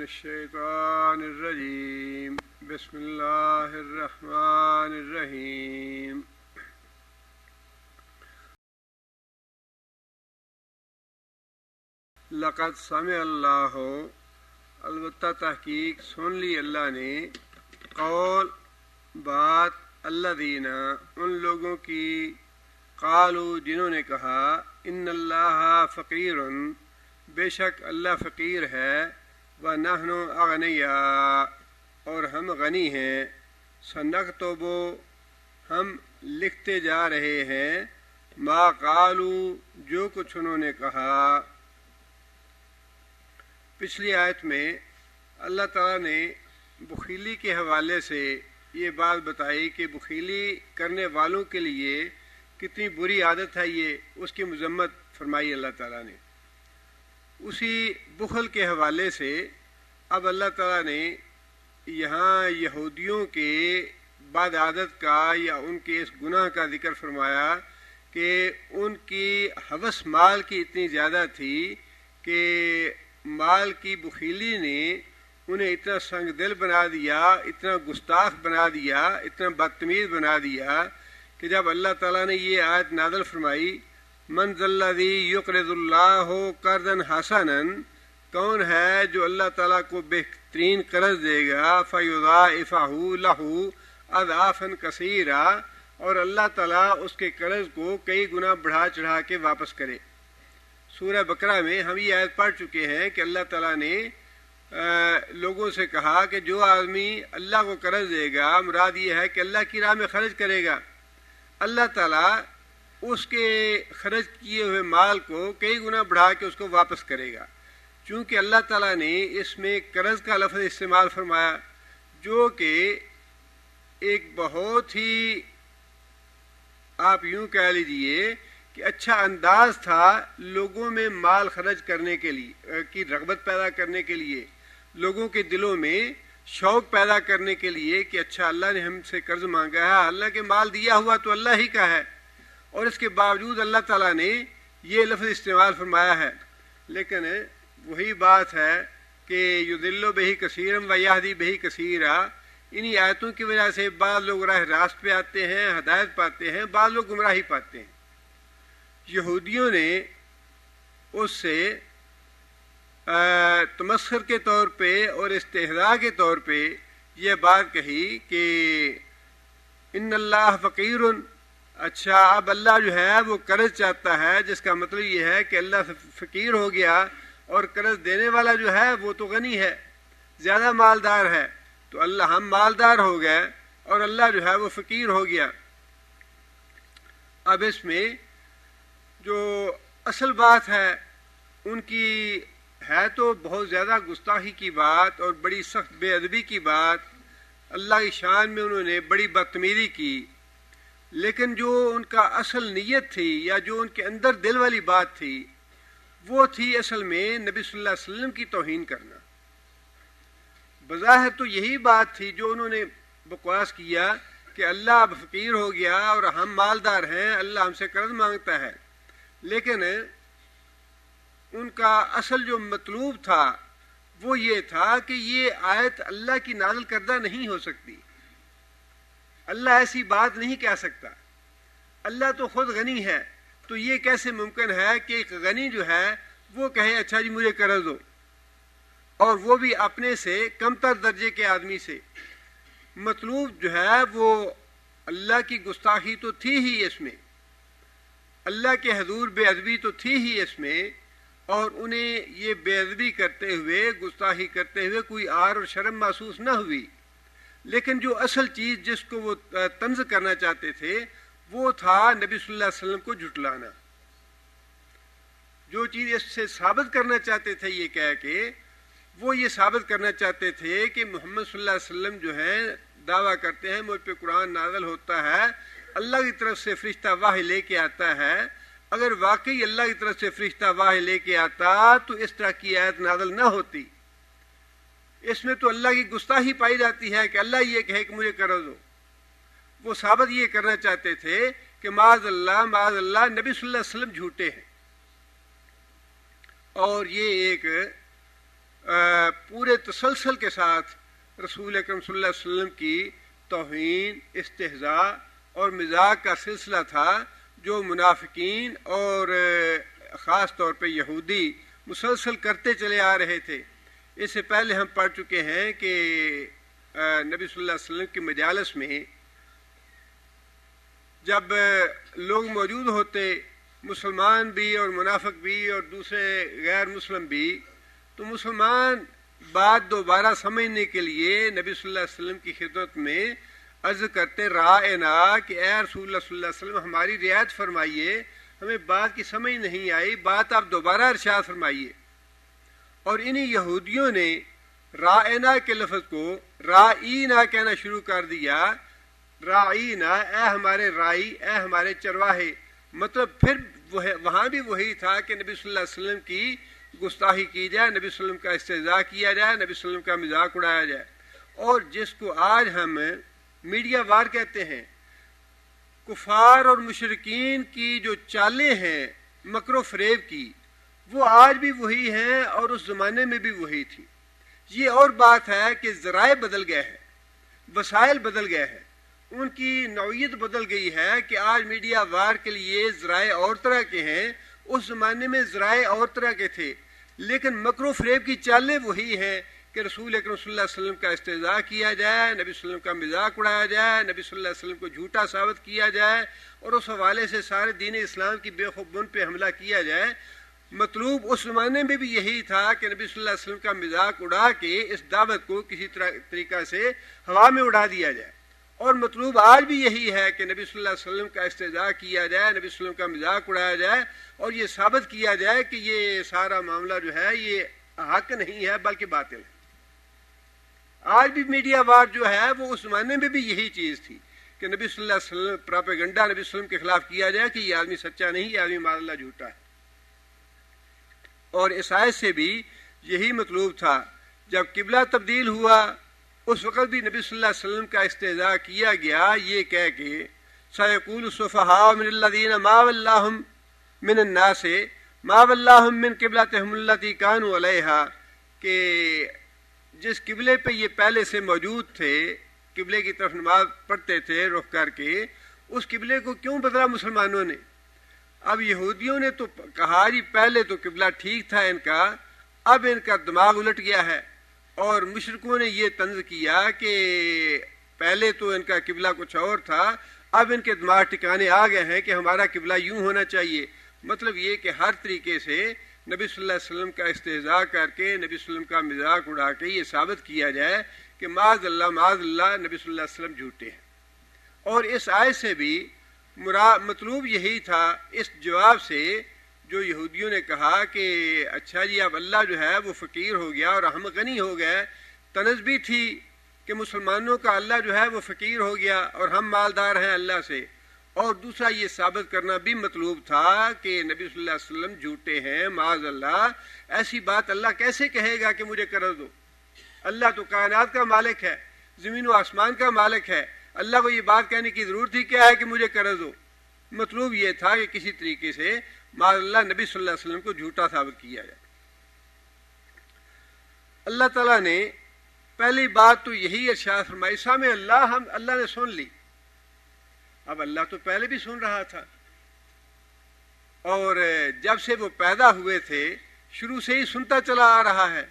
الشیطان الرجیم بسم اللہ الرحمن الرحیم لقد سمع اللہ البتہ تحقیق سن لی اللہ نے قول بات الذین ان لوگوں کی قالوا جنہوں نے کہا ان اللہ فقیر بے شک اللہ فقیر ہے وَنَحْنُ أَغْنِيَاءُ اور ہم غنی ہیں سَنَكْتُبُ ہم لکھتے جا رہے ہیں ما قالوا جو کچھ انہوں نے کہا۔ پچھلی آیت میں اللہ تعالیٰ نے بخیلی کے حوالے سے یہ بات بتائی کہ بخیلی کرنے والوں کے لیے کتنی بری عادت ہے، یہ اس کی مذمت فرمائی اللہ تعالیٰ نے۔ اسی بخل کے حوالے سے اب اللہ تعالیٰ نے یہاں یہودیوں کے بد عادت کا یا ان کے اس گناہ کا ذکر فرمایا کہ ان کی ہوس مال کی اتنی زیادہ تھی کہ مال کی بخیلی نے انہیں اتنا سنگ دل بنا دیا، اتنا گستاخ بنا دیا، اتنا بدتمیز بنا دیا کہ جب اللہ تعالیٰ نے یہ آیت نازل فرمائی من ذا الذی یقرض اللہ قرضا حسنا کون ہے جو اللہ تعالیٰ کو بہترین قرض دے گا فیضاعفہ لہ اضعافا کثیرا اور اللہ تعالیٰ اس کے قرض کو کئی گنا بڑھا چڑھا کے واپس کرے۔ سورہ بقرہ میں ہم یہ آیت پڑھ چکے ہیں کہ اللہ تعالیٰ نے لوگوں سے کہا کہ جو آدمی اللہ کو قرض دے گا مراد یہ ہے کہ اللہ کی راہ میں خرچ کرے گا، اللہ تعالیٰ اس کے خرچ کیے ہوئے مال کو کئی گنا بڑھا کے اس کو واپس کرے گا۔ چونکہ اللہ تعالیٰ نے اس میں قرض کا لفظ استعمال فرمایا جو کہ ایک بہت ہی آپ یوں کہہ لیجئے کہ اچھا انداز تھا لوگوں میں مال خرچ کرنے کے لیے کی رغبت پیدا کرنے کے لیے، لوگوں کے دلوں میں شوق پیدا کرنے کے لیے کہ اچھا اللہ نے ہم سے قرض مانگا ہے، اللہ کے مال دیا ہوا تو اللہ ہی کا ہے، اور اس کے باوجود اللہ تعالیٰ نے یہ لفظ استعمال فرمایا ہے۔ لیکن وہی بات ہے کہ یضل بہ کثیرا ویہدی بہ کثیرا، انہی آیتوں کی وجہ سے بعض لوگ راہ راست پہ آتے ہیں، ہدایت پاتے ہیں، بعض لوگ گمراہی پاتے ہیں۔ یہودیوں نے اس سے تمسخر کے طور پہ اور استہزاء کے طور پہ یہ بات کہی کہ ان اللہ فقیر، اچھا اب اللہ جو ہے وہ قرض چاہتا ہے، جس کا مطلب یہ ہے کہ اللہ فقیر ہو گیا اور قرض دینے والا جو ہے وہ تو غنی ہے، زیادہ مالدار ہے، تو اللہ ہم مالدار ہو گئے اور اللہ جو ہے وہ فقیر ہو گیا۔ اب اس میں جو اصل بات ہے ان کی ہے تو بہت زیادہ گستاخی کی بات اور بڑی سخت بے ادبی کی بات، اللہ کی شان میں انہوں نے بڑی بدتمیزی کی، لیکن جو ان کا اصل نیت تھی یا جو ان کے اندر دل والی بات تھی وہ تھی اصل میں نبی صلی اللہ علیہ وسلم کی توہین کرنا۔ بظاہر تو یہی بات تھی جو انہوں نے بکواس کیا کہ اللہ اب فقیر ہو گیا اور ہم مالدار ہیں، اللہ ہم سے قرض مانگتا ہے، لیکن ان کا اصل جو مطلوب تھا وہ یہ تھا کہ یہ آیت اللہ کی نازل کردہ نہیں ہو سکتی، اللہ ایسی بات نہیں کہہ سکتا، اللہ تو خود غنی ہے، تو یہ کیسے ممکن ہے کہ ایک غنی جو ہے وہ کہے اچھا جی مجھے قرض دو، اور وہ بھی اپنے سے کم تر درجے کے آدمی سے۔ مطلوب جو ہے وہ اللہ کی گستاخی تو تھی ہی اس میں، اللہ کے حضور بے ادبی تو تھی ہی اس میں، اور انہیں یہ بے ادبی کرتے ہوئے گستاخی کرتے ہوئے کوئی عار اور شرم محسوس نہ ہوئی، لیکن جو اصل چیز جس کو وہ طنز کرنا چاہتے تھے وہ تھا نبی صلی اللہ علیہ وسلم کو جھٹلانا۔ جو چیز اس سے ثابت کرنا چاہتے تھے یہ کہہ کے، وہ یہ ثابت کرنا چاہتے تھے کہ محمد صلی اللہ علیہ وسلم جو ہیں دعویٰ کرتے ہیں مجھ پہ قرآن نازل ہوتا ہے، اللہ کی طرف سے فرشتہ واحی لے کے آتا ہے، اگر واقعی اللہ کی طرف سے فرشتہ واحی لے کے آتا تو اس طرح کی آیت نازل نہ ہوتی۔ اس میں تو اللہ کی گستاخی پائی جاتی ہے کہ اللہ یہ کہے کہ مجھے قرض دو۔ وہ ثابت یہ کرنا چاہتے تھے کہ معاذ اللہ نبی صلی اللہ علیہ وسلم جھوٹے ہیں، اور یہ ایک پورے تسلسل کے ساتھ رسول اکرم صلی اللہ علیہ وسلم کی توہین، استہزاء اور مذاق کا سلسلہ تھا جو منافقین اور خاص طور پہ یہودی مسلسل کرتے چلے آ رہے تھے۔ اس سے پہلے ہم پڑھ چکے ہیں کہ نبی صلی اللہ علیہ وسلم کی مجالس میں جب لوگ موجود ہوتے، مسلمان بھی اور منافق بھی اور دوسرے غیر مسلم بھی، تو مسلمان بات دوبارہ سمجھنے کے لیے نبی صلی اللہ علیہ وسلم کی خدمت میں عرض کرتے رائنا کہ اے رسول اللہ صلی اللہ علیہ وسلم ہماری رعایت فرمائیے، ہمیں بات کی سمجھ نہیں آئی، بات آپ دوبارہ ارشاد فرمائیے۔ اور انہی یہودیوں نے رائنا کے لفظ کو رائینا کہنا شروع کر دیا، رائینا اے ہمارے رائی، اے ہمارے چرواہے، مطلب پھر وہاں بھی وہی تھا کہ نبی صلی اللہ علیہ وسلم کی گستاخی کی جائے، نبی صلی اللہ علیہ وسلم کا استہزاء کیا جائے، نبی صلی اللہ علیہ وسلم کا مذاق اڑایا جائے۔ اور جس کو آج ہم میڈیا وار کہتے ہیں، کفار اور مشرکین کی جو چالیں ہیں مکر و فریب کی، وہ آج بھی وہی ہیں اور اس زمانے میں بھی وہی تھی۔ یہ اور بات ہے کہ ذرائع بدل گئے ہیں، وسائل بدل گئے ہیں، ان کی نوعیت بدل گئی ہے کہ آج میڈیا وار کے لیے ذرائع اور طرح کے ہیں، اس زمانے میں ذرائع اور طرح کے تھے، لیکن مکر و فریب کی چالیں وہی ہیں کہ رسول اکرم صلی اللہ علیہ وسلم کا استہزاء کیا جائے، نبی صلی اللہ علیہ وسلم کا مذاق اڑایا جائے، نبی صلی اللہ علیہ وسلم کو جھوٹا ثابت کیا جائے اور اس حوالے سے سارے دین اسلام کی بے خوف بن پہ حملہ کیا جائے۔ مطلوب اس زمانے میں بھی یہی تھا کہ نبی صلی اللہ علیہ وسلم کا مذاق اڑا کے اس دعوت کو کسی طریقہ سے ہوا میں اڑا دیا جائے، اور مطلوب آج بھی یہی ہے کہ نبی صلی اللہ علیہ وسلم کا استہزاء کیا جائے، نبی صلی اللہ علیہ وسلم کا مذاق اڑایا جائے اور یہ ثابت کیا جائے کہ یہ سارا معاملہ جو ہے یہ حق نہیں ہے بلکہ باطل ہے۔ آج بھی میڈیا وار جو ہے وہ اس زمانے میں بھی یہی چیز تھی کہ نبی صلی اللہ علیہ وسلم پراپیگنڈا نبی صلی اللہ علیہ وسلم کے خلاف کیا جائے کہ یہ آدمی سچا نہیں، یہ آدمی معاذ اللہ جھوٹا ہے۔ اور اس آیت سے بھی یہی مطلوب تھا۔ جب قبلہ تبدیل ہوا اس وقت بھی نبی صلی اللہ علیہ وسلم کا استہزاء کیا گیا یہ کہہ کے سَيَقُولُ السُّفَهَاءُ مِنَ الَّذِينَ مَا وَلَّاهُمْ مِنَ النَّاسِ مَا وَلَّاهُمْ مِنْ قِبْلَتِهِمُ الَّتِي كَانُوا عَلَيْهَا، کہ جس قبلے پہ یہ پہلے سے موجود تھے، قبلے کی طرف نماز پڑھتے تھے رخ کر کے، اس قبلے کو کیوں بدلا مسلمانوں نے؟ اب یہودیوں نے تو کہا جی پہلے تو قبلہ ٹھیک تھا ان کا، اب ان کا دماغ الٹ گیا ہے، اور مشرکوں نے یہ طنز کیا کہ پہلے تو ان کا قبلہ کچھ اور تھا، اب ان کے دماغ ٹھکانے آ گئے ہیں کہ ہمارا قبلہ یوں ہونا چاہیے۔ مطلب یہ کہ ہر طریقے سے نبی صلی اللہ علیہ وسلم کا استہزاء کر کے، نبی صلی اللہ علیہ وسلم کا مذاق اڑا کے یہ ثابت کیا جائے کہ معاذ اللہ نبی صلی اللہ علیہ وسلم جھوٹے ہیں۔ اور اس آیت سے بھی مطلوب یہی تھا، اس جواب سے جو یہودیوں نے کہا کہ اچھا جی اب اللہ جو ہے وہ فقیر ہو گیا اور ہم غنی ہو گئے، طنز بھی تھی کہ مسلمانوں کا اللہ جو ہے وہ فقیر ہو گیا اور ہم مالدار ہیں اللہ سے، اور دوسرا یہ ثابت کرنا بھی مطلوب تھا کہ نبی صلی اللہ علیہ وسلم جھوٹے ہیں معاذ اللہ۔ ایسی بات اللہ کیسے کہے گا کہ مجھے قرض دو؟ اللہ تو کائنات کا مالک ہے، زمین و آسمان کا مالک ہے، اللہ کو یہ بات کہنے کی ضرورت ہی کیا ہے کہ مجھے قرض دو؟ مطلوب یہ تھا کہ کسی طریقے سے معاذ اللہ نبی صلی اللہ علیہ وسلم کو جھوٹا ثابت کیا جائے۔ اللہ تعالیٰ نے پہلی بات تو یہی ارشاد فرمائی، سامع اللہ نے سن لی۔ اب اللہ تو پہلے بھی سن رہا تھا، اور جب سے وہ پیدا ہوئے تھے شروع سے ہی سنتا چلا آ رہا ہے۔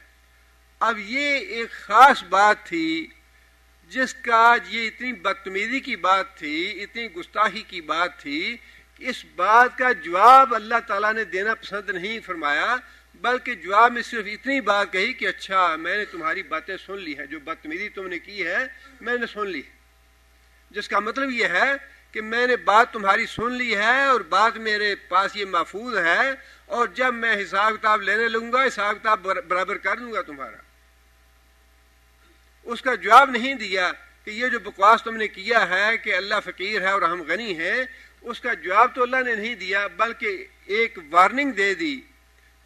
اب یہ ایک خاص بات تھی جس کا یہ اتنی بدتمیزی کی بات تھی، اتنی گستاخی کی بات تھی کہ اس بات کا جواب اللہ تعالیٰ نے دینا پسند نہیں فرمایا، بلکہ جواب میں صرف اتنی بات کہی کہ اچھا میں نے تمہاری باتیں سن لی ہیں، جو بدتمیزی تم نے کی ہے میں نے سن لی، جس کا مطلب یہ ہے کہ میں نے بات تمہاری سن لی ہے اور بات میرے پاس یہ محفوظ ہے، اور جب میں حساب کتاب لینے لوں گا حساب کتاب برابر کر دوں گا تمہارا۔ اس کا جواب نہیں دیا کہ یہ جو بکواس تم نے کیا ہے کہ اللہ فقیر ہے اور ہم غنی ہیں، اس کا جواب تو اللہ نے نہیں دیا، بلکہ ایک وارننگ دے دی،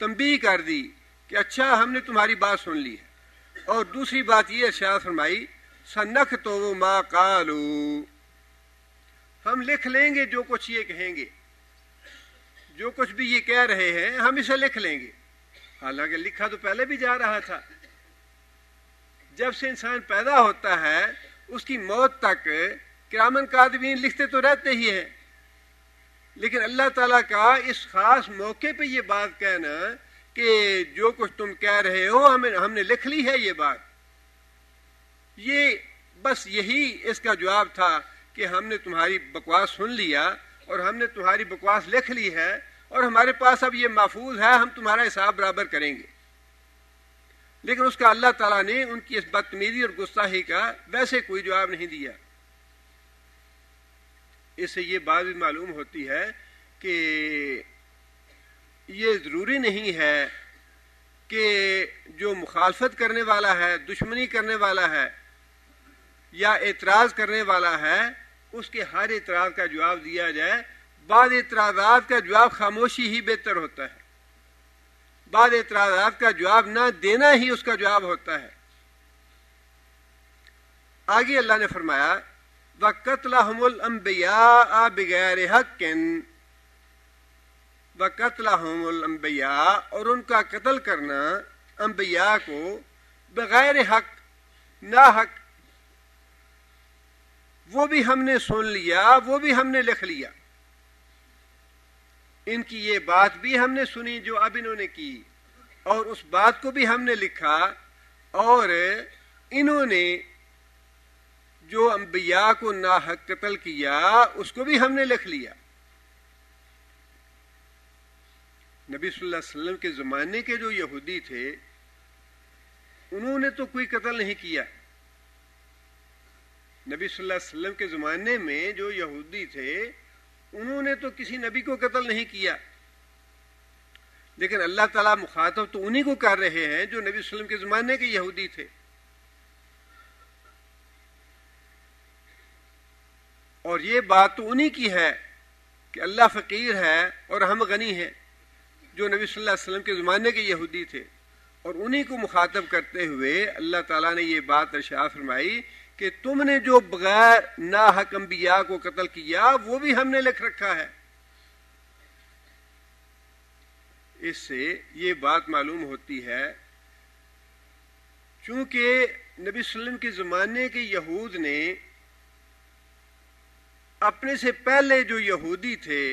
تنبیہ کر دی کہ اچھا ہم نے تمہاری بات سن لی ہے۔ اور دوسری بات یہ ارشاد فرمائی سَنَكْتُبُ مَا قَالُوا، ہم لکھ لیں گے جو کچھ یہ کہیں گے، جو کچھ بھی یہ کہہ رہے ہیں ہم اسے لکھ لیں گے۔ حالانکہ لکھا تو پہلے بھی جا رہا تھا، جب سے انسان پیدا ہوتا ہے اس کی موت تک کرامن کاتبین لکھتے تو رہتے ہی ہیں، لیکن اللہ تعالیٰ کا اس خاص موقع پہ یہ بات کہنا کہ جو کچھ تم کہہ رہے ہو ہم نے لکھ لی ہے یہ بات، یہ بس یہی اس کا جواب تھا کہ ہم نے تمہاری بکواس سن لیا اور ہم نے تمہاری بکواس لکھ لی ہے اور ہمارے پاس اب یہ محفوظ ہے، ہم تمہارا حساب برابر کریں گے۔ لیکن اس کا اللہ تعالیٰ نے ان کی اس بدتمیزی اور گستاخی کا ویسے کوئی جواب نہیں دیا۔ اس سے یہ بات بھی معلوم ہوتی ہے کہ یہ ضروری نہیں ہے کہ جو مخالفت کرنے والا ہے، دشمنی کرنے والا ہے یا اعتراض کرنے والا ہے، اس کے ہر اعتراض کا جواب دیا جائے۔ بعض اعتراضات کا جواب خاموشی ہی بہتر ہوتا ہے، بعض اعتراضات کا جواب نہ دینا ہی اس کا جواب ہوتا ہے۔ آگے اللہ نے فرمایا وَقَتْلَهُمُ الْأَنْبِيَاءَ بِغَيْرِ حَقٍّ، وَقَتْلَهُمُ الْأَنْبِيَاءَ، اور ان کا قتل کرنا انبیاء کو بغیر حق، نا حق، وہ بھی ہم نے سن لیا، وہ بھی ہم نے لکھ لیا۔ ان کی یہ بات بھی ہم نے سنی جو اب انہوں نے کی، اور اس بات کو بھی ہم نے لکھا، اور انہوں نے جو انبیاء کو ناحق قتل کیا اس کو بھی ہم نے لکھ لیا۔ نبی صلی اللہ علیہ وسلم کے زمانے کے جو یہودی تھے انہوں نے تو کوئی قتل نہیں کیا۔ نبی صلی اللہ علیہ وسلم کے زمانے میں جو یہودی تھے انہوں نے تو کسی نبی کو قتل نہیں کیا، لیکن اللہ تعالیٰ مخاطب تو انہی کو کر رہے ہیں جو نبی صلی اللہ علیہ وسلم کے زمانے کے یہودی تھے۔ اور یہ بات تو انہی کی ہے کہ اللہ فقیر ہے اور ہم غنی ہیں، جو نبی صلی اللہ علیہ وسلم کے زمانے کے یہودی تھے، اور انہی کو مخاطب کرتے ہوئے اللہ تعالیٰ نے یہ بات ارشاد فرمائی کہ تم نے جو بغیر ناحق انبیاء کو قتل کیا وہ بھی ہم نے لکھ رکھا ہے۔ اس سے یہ بات معلوم ہوتی ہے چونکہ نبی صلی اللہ علیہ وسلم کے زمانے کے یہود نے اپنے سے پہلے جو یہودی تھے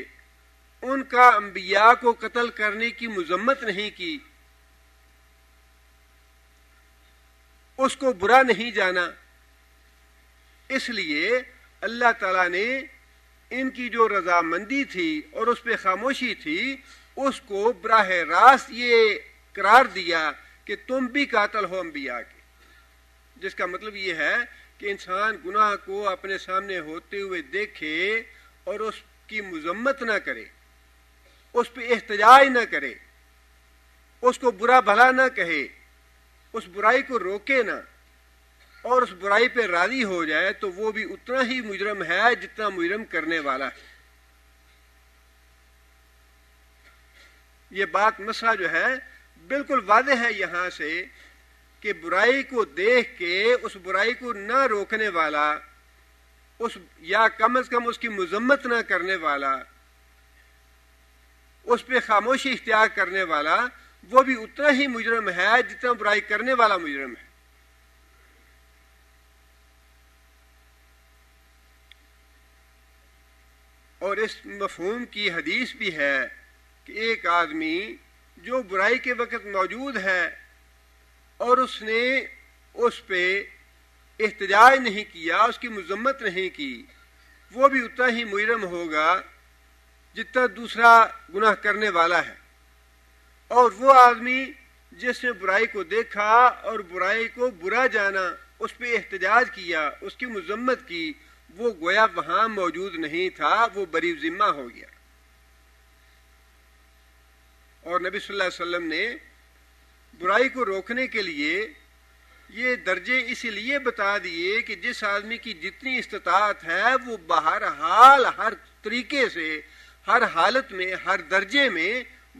ان کا انبیاء کو قتل کرنے کی مذمت نہیں کی، اس کو برا نہیں جانا، اس لیے اللہ تعالیٰ نے ان کی جو رضامندی تھی اور اس پہ خاموشی تھی اس کو براہ راست یہ قرار دیا کہ تم بھی قاتل ہو انبیاء کے، جس کا مطلب یہ ہے کہ انسان گناہ کو اپنے سامنے ہوتے ہوئے دیکھے اور اس کی مذمت نہ کرے، اس پہ احتجاج نہ کرے، اس کو برا بھلا نہ کہے، اس برائی کو روکے نہ، اور اس برائی پہ راضی ہو جائے تو وہ بھی اتنا ہی مجرم ہے جتنا مجرم کرنے والا ہے۔ یہ بات مسئلہ جو ہے بالکل واضح ہے یہاں سے کہ برائی کو دیکھ کے اس برائی کو نہ روکنے والا، اس یا کم از کم اس کی مذمت نہ کرنے والا، اس پہ خاموشی اختیار کرنے والا، وہ بھی اتنا ہی مجرم ہے جتنا برائی کرنے والا مجرم ہے۔ اور اس مفہوم کی حدیث بھی ہے کہ ایک آدمی جو برائی کے وقت موجود ہے اور اس نے اس پہ احتجاج نہیں کیا، اس کی مذمت نہیں کی، وہ بھی اتنا ہی مجرم ہوگا جتنا دوسرا گناہ کرنے والا ہے۔ اور وہ آدمی جس نے برائی کو دیکھا اور برائی کو برا جانا، اس پہ احتجاج کیا، اس کی مذمت کی، وہ گویا وہاں موجود نہیں تھا، وہ بری ذمہ ہو گیا۔ اور نبی صلی اللہ علیہ وسلم نے برائی کو روکنے کے لیے یہ درجے اسی لیے بتا دیے کہ جس آدمی کی جتنی استطاعت ہے وہ بہرحال ہر طریقے سے، ہر حالت میں، ہر درجے میں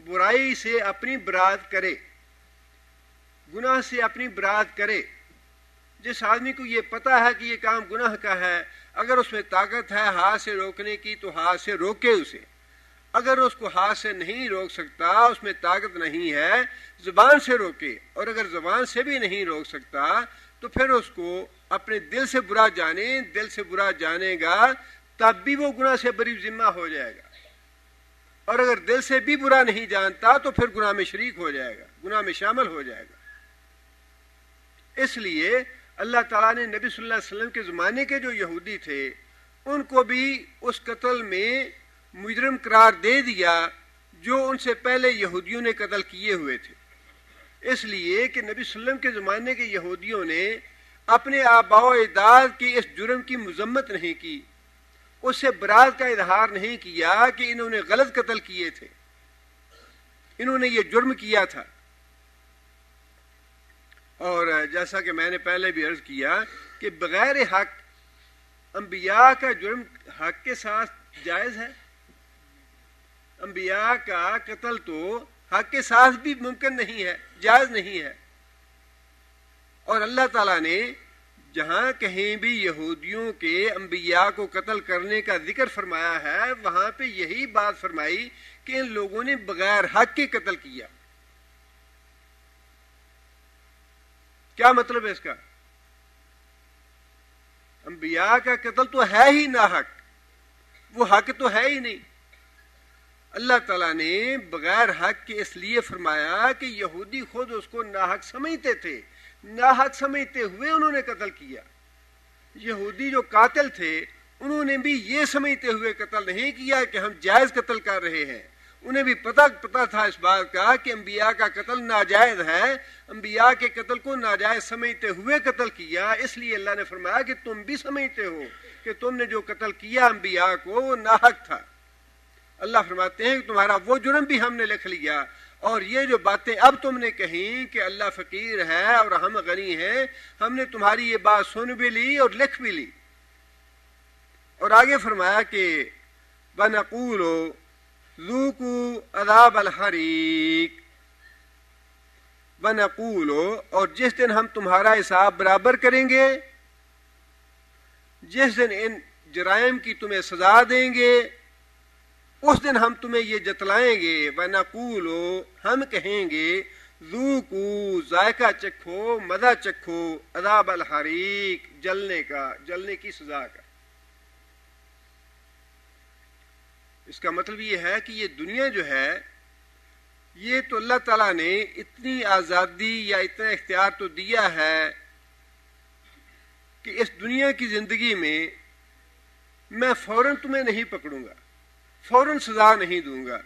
برائی سے اپنی برات کرے، گناہ سے اپنی برات کرے۔ جس آدمی کو یہ پتا ہے کہ یہ کام گناہ کا ہے، اگر اس میں طاقت ہے ہاتھ سے روکنے کی تو ہاتھ سے روکے اسے، اگر اس کو ہاتھ سے نہیں روک سکتا، اس میں طاقت نہیں ہے، زبان سے روکے، اور اگر زبان سے بھی نہیں روک سکتا تو پھر اس کو اپنے دل سے برا جانے، دل سے برا جانے گا تب بھی وہ گناہ سے بری ذمہ ہو جائے گا، اور اگر دل سے بھی برا نہیں جانتا تو پھر گناہ میں شریک ہو جائے گا، گناہ میں شامل ہو جائے گا۔ اس لیے اللہ تعالیٰ نے نبی صلی اللہ علیہ وسلم کے زمانے کے جو یہودی تھے ان کو بھی اس قتل میں مجرم قرار دے دیا جو ان سے پہلے یہودیوں نے قتل کیے ہوئے تھے، اس لیے کہ نبی صلی اللہ علیہ وسلم کے زمانے کے یہودیوں نے اپنے آباء و اجداد کی اس جرم کی مذمت نہیں کی، اس سے برات کا اظہار نہیں کیا کہ انہوں نے غلط قتل کیے تھے، انہوں نے یہ جرم کیا تھا۔ اور جیسا کہ میں نے پہلے بھی عرض کیا کہ بغیر حق انبیاء کا جرم حق کے ساتھ جائز ہے، انبیاء کا قتل تو حق کے ساتھ بھی ممکن نہیں ہے، جائز نہیں ہے۔ اور اللہ تعالیٰ نے جہاں کہیں بھی یہودیوں کے انبیاء کو قتل کرنے کا ذکر فرمایا ہے وہاں پہ یہی بات فرمائی کہ ان لوگوں نے بغیر حق کے قتل کیا۔ کیا مطلب ہے اس کا؟ انبیاء کا قتل تو ہے ہی ناحق، وہ حق تو ہے ہی نہیں۔ اللہ تعالیٰ نے بغیر حق کے اس لیے فرمایا کہ یہودی خود اس کو ناحق سمجھتے تھے، ناحق سمجھتے ہوئے انہوں نے قتل کیا۔ یہودی جو قاتل تھے انہوں نے بھی یہ سمجھتے ہوئے قتل نہیں کیا کہ ہم جائز قتل کر رہے ہیں، انہیں بھی پتہ تھا اس بات کا کہ انبیاء کا قتل ناجائز ہے، انبیاء کے قتل کو ناجائز سمجھتے ہوئے قتل کیا۔ اس لیے اللہ نے فرمایا کہ تم بھی سمجھتے ہو کہ تم نے جو قتل کیا انبیاء کو وہ ناحق تھا۔ اللہ فرماتے ہیں کہ تمہارا وہ جرم بھی ہم نے لکھ لیا، اور یہ جو باتیں اب تم نے کہیں کہ اللہ فقیر ہے اور ہم غنی ہیں، ہم نے تمہاری یہ بات سن بھی لی اور لکھ بھی لی۔ اور آگے فرمایا کہ وَنَقُولُ ذُوقُوا عَذَابَ الْحَرِيقِ، وَنَقُولُ، اور جس دن ہم تمہارا حساب برابر کریں گے، جس دن ان جرائم کی تمہیں سزا دیں گے اس دن ہم تمہیں یہ جتلائیں گے، وَنَقُولُ، ہم کہیں گے، ذُوقُوا، ذائقہ چکھو، مزہ چکھو، عذاب الحریق، جلنے کا، جلنے کی سزا کا۔ اس کا مطلب یہ ہے کہ یہ دنیا جو ہے یہ تو اللہ تعالیٰ نے اتنی آزادی یا اتنا اختیار تو دیا ہے کہ اس دنیا کی زندگی میں میں فوراً تمہیں نہیں پکڑوں گا، فوراً سزا نہیں دوں گا۔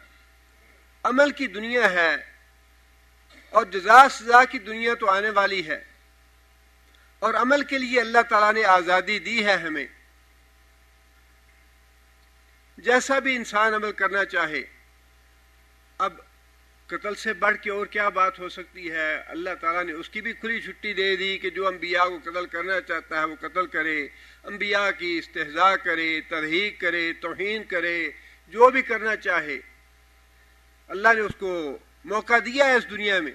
عمل کی دنیا ہے اور جزا سزا کی دنیا تو آنے والی ہے، اور عمل کے لیے اللہ تعالیٰ نے آزادی دی ہے ہمیں، جیسا بھی انسان عمل کرنا چاہے۔ اب قتل سے بڑھ کے اور کیا بات ہو سکتی ہے؟ اللہ تعالیٰ نے اس کی بھی کھلی چھٹی دے دی کہ جو انبیاء کو قتل کرنا چاہتا ہے وہ قتل کرے، انبیاء کی استہزاء کرے، تضحیک کرے، توہین کرے، جو بھی کرنا چاہے اللہ نے اس کو موقع دیا ہے اس دنیا میں۔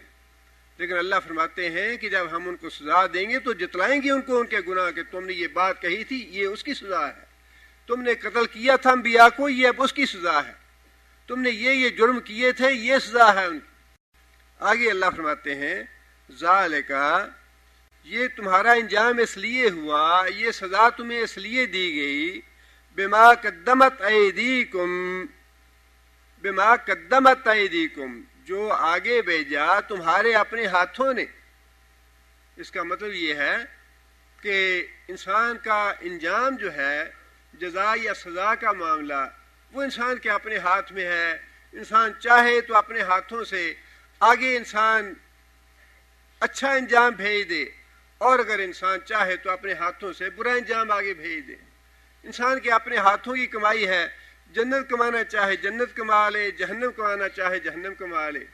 لیکن اللہ فرماتے ہیں کہ جب ہم ان کو سزا دیں گے تو جتلائیں گے ان کو ان کے گناہ کہ تم نے یہ بات کہی تھی، یہ اس کی سزا ہے، تم نے قتل کیا تھا انبیاء کو، یہ اب اس کی سزا ہے، تم نے یہ جرم کیے تھے، یہ سزا ہے ان کی۔ آگے اللہ فرماتے ہیں ذالک، یہ تمہارا انجام اس لیے ہوا، یہ سزا تمہیں اس لیے دی گئی، بما قدمت ایدیکم، بما قدمت ایدیکم، جو آگے بھیجا تمہارے اپنے ہاتھوں نے۔ اس کا مطلب یہ ہے کہ انسان کا انجام جو ہے، جزا یا سزا کا معاملہ، وہ انسان کے اپنے ہاتھ میں ہے۔ انسان چاہے تو اپنے ہاتھوں سے آگے انسان اچھا انجام بھیج دے، اور اگر انسان چاہے تو اپنے ہاتھوں سے برا انجام آگے بھیج دے۔ انسان کے اپنے ہاتھوں کی کمائی ہے، جنت کمانا چاہے جنت کما لے، جہنم کمانا چاہے جہنم کما لے۔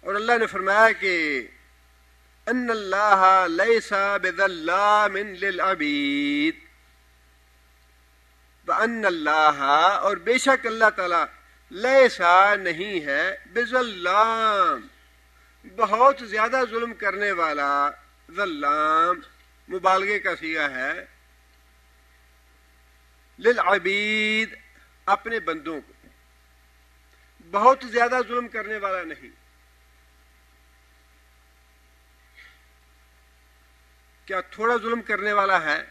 اور اللہ نے فرمایا کہ ان اللہ لیس بظلام للعبید، وَأَنَّ اللَّهَ، اور بے شک اللہ تعالیٰ، لیسا نہیں ہے، بظلام، بہت زیادہ ظلم کرنے والا، ظلام مبالغے کا صیغہ ہے، للعبید، اپنے بندوں کو۔ بہت زیادہ ظلم کرنے والا نہیں. کیا تھوڑا ظلم کرنے والا ہے؟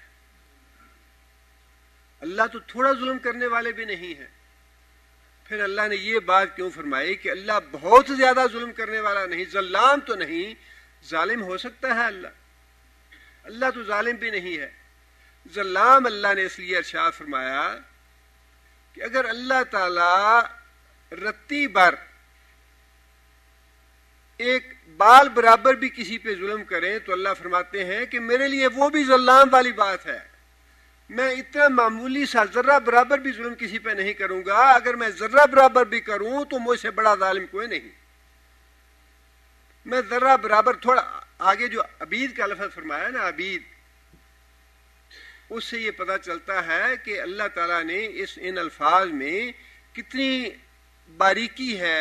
اللہ تو تھوڑا ظلم کرنے والے بھی نہیں ہیں. پھر اللہ نے یہ بات کیوں فرمائی کہ اللہ بہت زیادہ ظلم کرنے والا نہیں، ظلام تو نہیں. ظالم ہو سکتا ہے اللہ تو ظالم بھی نہیں ہے. ظلام اللہ نے اس لیے ارشاد فرمایا کہ اگر اللہ تعالی رتی بر ایک بال برابر بھی کسی پہ ظلم کریں تو اللہ فرماتے ہیں کہ میرے لیے وہ بھی ظلام والی بات ہے. میں اتنا معمولی سا ذرہ برابر بھی ظلم کسی پہ نہیں کروں گا. اگر میں ذرہ برابر بھی کروں تو مجھ سے بڑا ظالم کوئی نہیں. میں ذرہ برابر تھوڑا آگے جو عبید کا لفظ فرمایا نا، عبید، اس سے یہ پتہ چلتا ہے کہ اللہ تعالیٰ نے ان الفاظ میں کتنی باریکی ہے.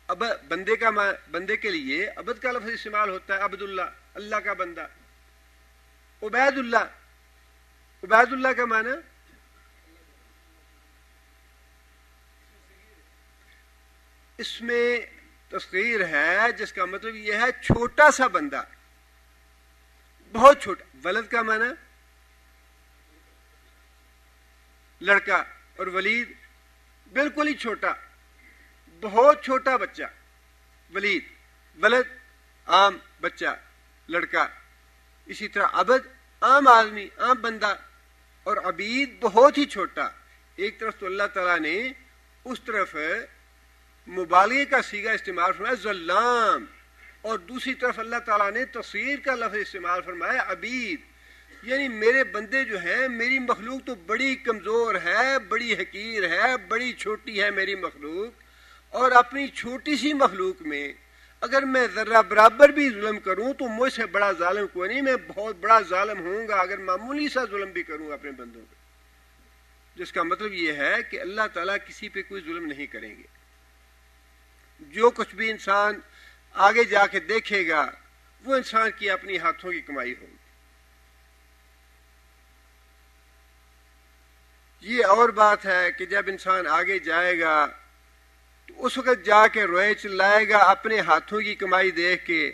اب بندے کے لیے عبد کا لفظ استعمال ہوتا ہے، عبد اللہ، اللہ کا بندہ. عبید اللہ کا معنی اس میں تصغیر ہے، جس کا مطلب یہ ہے چھوٹا سا بندہ، بہت چھوٹا. ولد کا معنی لڑکا، اور ولید بالکل ہی چھوٹا، بہت چھوٹا بچہ. ولد عام بچہ، لڑکا. اسی طرح عبد عام آدمی، عام بندہ، اور عبید بہت ہی چھوٹا. ایک طرف تو اللہ تعالیٰ نے اس طرف مبالغے کا صیغہ استعمال فرمایا ظلام، اور دوسری طرف اللہ تعالیٰ نے تصغیر کا لفظ استعمال فرمایا عبید. یعنی میرے بندے جو ہیں، میری مخلوق تو بڑی کمزور ہے، بڑی حقیر ہے، بڑی چھوٹی ہے میری مخلوق، اور اپنی چھوٹی سی مخلوق میں اگر میں ذرہ برابر بھی ظلم کروں تو مجھ سے بڑا ظالم کوئی نہیں. میں بہت بڑا ظالم ہوں گا اگر معمولی سا ظلم بھی کروں اپنے بندوں پہ. جس کا مطلب یہ ہے کہ اللہ تعالیٰ کسی پہ کوئی ظلم نہیں کریں گے. جو کچھ بھی انسان آگے جا کے دیکھے گا وہ انسان کی اپنی ہاتھوں کی کمائی ہوگی. یہ اور بات ہے کہ جب انسان آگے جائے گا تو اس وقت جا کے روئے چلائے گا اپنے ہاتھوں کی کمائی دیکھ کے،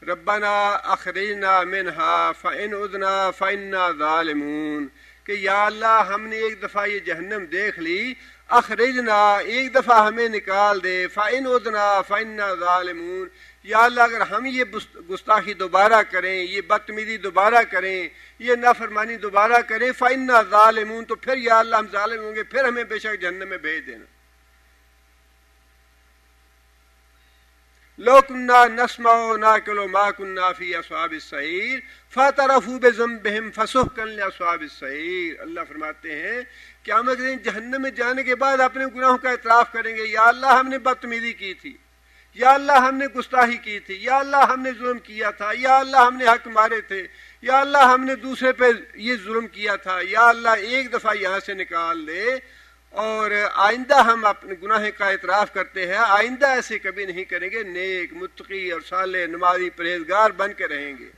ربنا اخرجنا منہا فإن عدنا فإنا ظالمون، کہ یا اللہ ہم نے ایک دفعہ یہ جہنم دیکھ لی، اخرجنا ایک دفعہ ہمیں نکال دے، فإن عدنا فإنا ظالمون، یا اللہ اگر ہم یہ گستاخی دوبارہ کریں، یہ بدتمیزی دوبارہ کریں، یہ نافرمانی دوبارہ کریں، فإنا ظالمون، تو پھر یا اللہ ہم ظالم ہوں گے، پھر ہمیں بے شک جہنم میں بھیج دینا. لو كنا نسمع ناقل ما كنا في اصحاب السعير فاعترفوا بذنبهم فسحقا لاصحاب السعير. اللہ فرماتے ہیں قیامت کے دن جہنم میں جانے کے بعد اپنے گناہوں کا اعتراف کریں گے، یا اللہ ہم نے بدتمیزی کی تھی، یا اللہ ہم نے گستاخی کی تھی، یا اللہ ہم نے ظلم کیا تھا، یا اللہ ہم نے حق مارے تھے، یا اللہ ہم نے دوسرے پہ یہ ظلم کیا تھا، یا اللہ ایک دفعہ یہاں سے نکال دے، اور آئندہ ہم اپنے گناہ کا اعتراف کرتے ہیں، آئندہ ایسے کبھی نہیں کریں گے، نیک متقی اور صالح نمازی پرہیزگار بن کے رہیں گے.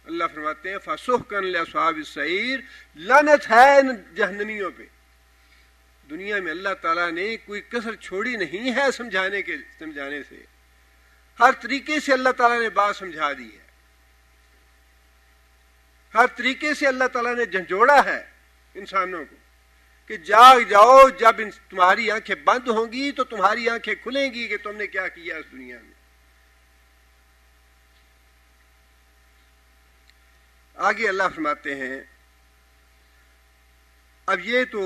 اللہ فرماتے ہیں فسحقا لاصحاب السعیر، لعنت ہے ان جہنمیوں پہ. دنیا میں اللہ تعالیٰ نے کوئی کسر چھوڑی نہیں ہے سمجھانے سے، ہر طریقے سے اللہ تعالیٰ نے بات سمجھا دی ہے، ہر طریقے سے اللہ تعالیٰ نے جھنجھوڑا ہے انسانوں کو کہ جاگ جاؤ، جب تمہاری آنکھیں بند ہوں گی تو تمہاری آنکھیں کھلیں گی کہ تم نے کیا کیا اس دنیا میں. آگے اللہ فرماتے ہیں اب یہ تو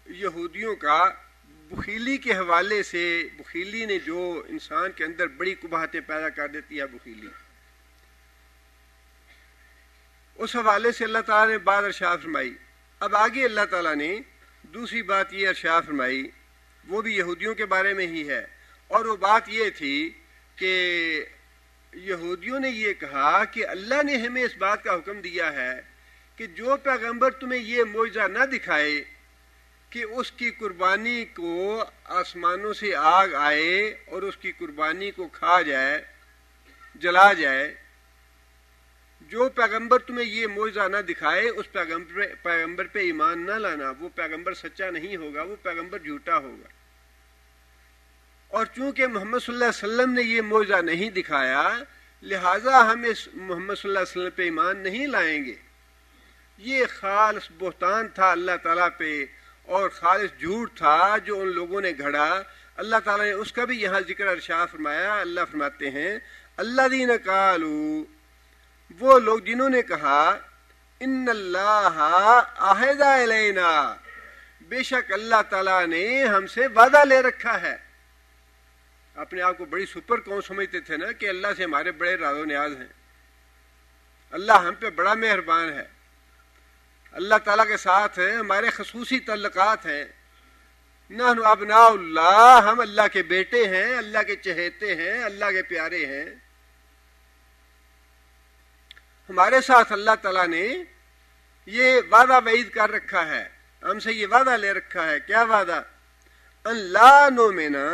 یہودیوں کا بخیلی کے حوالے سے، بخیلی نے جو انسان کے اندر بڑی قباحتیں پیدا کر دیتی ہے بخیلی، اس حوالے سے اللہ تعالیٰ نے بات ارشاد فرمائی. اب آگے اللہ تعالیٰ نے دوسری بات یہ ارشاد فرمائی، وہ بھی یہودیوں کے بارے میں ہی ہے، اور وہ بات یہ تھی کہ یہودیوں نے یہ کہا کہ اللہ نے ہمیں اس بات کا حکم دیا ہے کہ جو پیغمبر تمہیں یہ معجزہ نہ دکھائے کہ اس کی قربانی کو آسمانوں سے آگ آئے اور اس کی قربانی کو کھا جائے، جلا جائے، جو پیغمبر تمہیں یہ معجزہ نہ دکھائے اس پیغمبر پہ ایمان نہ لانا، وہ پیغمبر سچا نہیں ہوگا، وہ پیغمبر جھوٹا ہوگا. اور چونکہ محمد صلی اللہ علیہ وسلم نے یہ معجزہ نہیں دکھایا لہٰذا ہم اس محمد صلی اللہ علیہ وسلم پہ ایمان نہیں لائیں گے. یہ خالص بہتان تھا اللہ تعالیٰ پہ اور خالص جھوٹ تھا جو ان لوگوں نے گھڑا. اللہ تعالیٰ نے اس کا بھی یہاں ذکر ارشاد فرمایا. اللہ فرماتے ہیں الذین قالوا، وہ لوگ جنہوں نے کہا ان اللہ عہد الینا، بے شک اللہ تعالیٰ نے ہم سے وعدہ لے رکھا ہے. اپنے آپ کو بڑی سپر قوم سمجھتے تھے نا کہ اللہ سے ہمارے بڑے راز و نیاز ہیں، اللہ ہم پہ بڑا مہربان ہے، اللہ تعالیٰ کے ساتھ ہمارے خصوصی تعلقات ہیں. نحن ابناء اللہ، ہم اللہ کے بیٹے ہیں، اللہ کے چہیتے ہیں، اللہ کے پیارے ہیں. ہمارے ساتھ اللہ تعالیٰ نے یہ وعدہ وعید کر رکھا ہے، ہم سے یہ وعدہ لے رکھا ہے. کیا وعدہ؟ ان لا نؤمنا،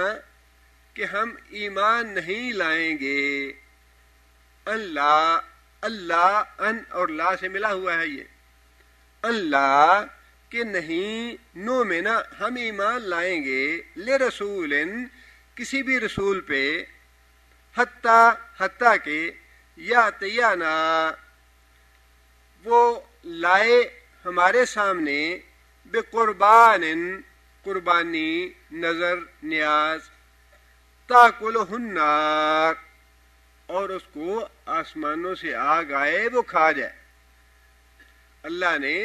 کہ ہم ایمان نہیں لائیں گے. اللہ، اللہ ان اور لا سے ملا ہوا ہے یہ. اللہ کہ نہیں، نؤمنا ہم ایمان لائیں گے، لرسول کسی بھی رسول پہ، حتیٰ کہ یاتینا وہ لائے ہمارے سامنے، بقربان قربانی، نظر نیاز، تاکلہ النار اور اس کو آسمانوں سے آگ آئے وہ کھا جائے. اللہ نے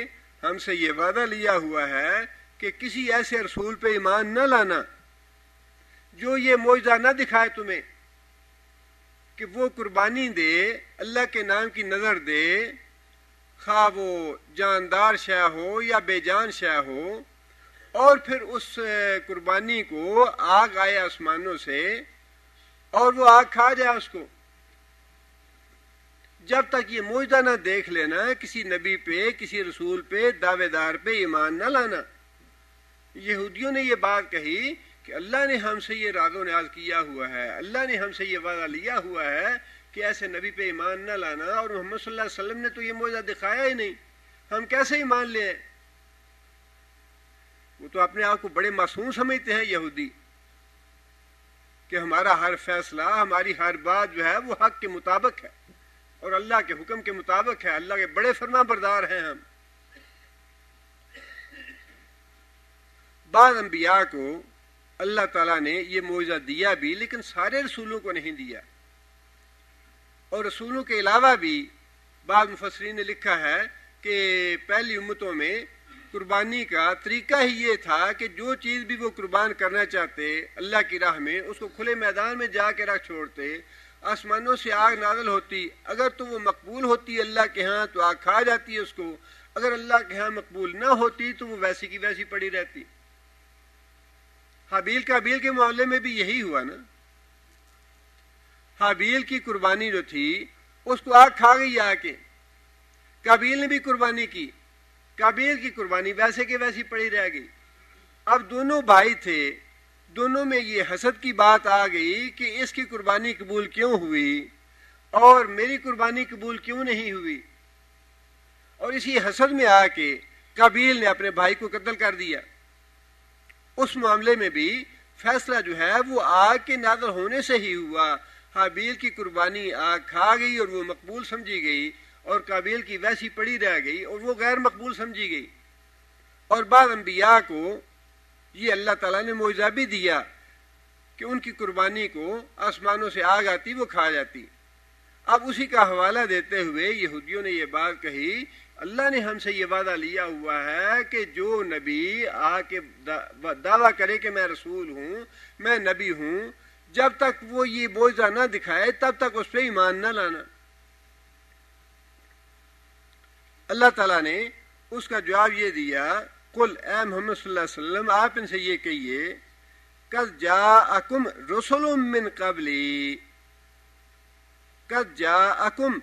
ہم سے یہ وعدہ لیا ہوا ہے کہ کسی ایسے رسول پہ ایمان نہ لانا جو یہ معجزہ نہ دکھائے تمہیں کہ وہ قربانی دے، اللہ کے نام کی نظر دے، خواہ وہ جاندار شے ہو یا بے جان شے ہو، اور پھر اس قربانی کو آگ آئے آسمانوں سے اور وہ آگ کھا جائے اس کو. جب تک یہ معجزہ نہ دیکھ لینا کسی نبی پہ، کسی رسول پہ، دعوے دار پہ ایمان نہ لانا. یہودیوں نے یہ بات کہی کہ اللہ نے ہم سے یہ راز و نیاز کیا ہوا ہے، اللہ نے ہم سے یہ وعدہ لیا ہوا ہے کہ ایسے نبی پہ ایمان نہ لانا، اور محمد صلی اللہ علیہ وسلم نے تو یہ معجزہ دکھایا ہی نہیں، ہم کیسے ایمان لیں؟ وہ تو اپنے آپ کو بڑے معصوم سمجھتے ہیں یہودی، کہ ہمارا ہر فیصلہ، ہماری ہر بات جو ہے وہ حق کے مطابق ہے اور اللہ کے حکم کے مطابق ہے، اللہ کے بڑے فرما بردار ہیں ہم. بعض انبیاء کو اللہ تعالیٰ نے یہ معجزہ دیا بھی، لیکن سارے رسولوں کو نہیں دیا. اور رسولوں کے علاوہ بھی بعض مفسرین نے لکھا ہے کہ پہلی امتوں میں قربانی کا طریقہ ہی یہ تھا کہ جو چیز بھی وہ قربان کرنا چاہتے اللہ کی راہ میں، اس کو کھلے میدان میں جا کے رکھ چھوڑتے، آسمانوں سے آگ نازل ہوتی، اگر تو وہ مقبول ہوتی اللہ کے ہاں تو آگ کھا جاتی ہے اس کو، اگر اللہ کے ہاں مقبول نہ ہوتی تو وہ ویسی کی ویسی پڑی رہتی. حابیل قابیل کے معاملے میں بھی یہی ہوا نا. حابیل کی قربانی جو تھی اس کو آگ کھا گئی آ کے. قابیل نے بھی قربانی کی، قابیل کی قربانی ویسے کے ویسی پڑی رہ گئی. اب دونوں بھائی تھے، دونوں میں یہ حسد کی بات آ گئی کہ اس کی قربانی قبول کیوں ہوئی اور میری قربانی قبول کیوں نہیں ہوئی، اور اسی حسد میں آ کے قابیل نے اپنے بھائی کو قتل کر دیا. اس معاملے میں بھی فیصلہ جو ہے وہ آگ کے نازل ہونے سے ہی ہوا. حابیل کی قربانی آگ کھا گئی اور وہ مقبول سمجھی گئی، اور قابیل کی ویسی پڑی رہ گئی اور وہ غیر مقبول سمجھی گئی. اور بعض انبیاء کو یہ اللہ تعالیٰ نے معجزہ بھی دیا کہ ان کی قربانی کو آسمانوں سے آگ آتی وہ کھا جاتی. اب اسی کا حوالہ دیتے ہوئے یہودیوں نے یہ بات کہی، اللہ نے ہم سے یہ وعدہ لیا ہوا ہے کہ جو نبی آ کے دعویٰ کرے کہ میں رسول ہوں، میں نبی ہوں، جب تک وہ یہ معجزہ نہ دکھائے تب تک اس پہ ایمان نہ لانا. اللہ تعالیٰ نے اس کا جواب یہ دیا، قل اے محمد صلی اللہ علیہ وسلم آپ ان سے یہ کہیے، قد جاءکم رسل من قبلی، قد جاءکم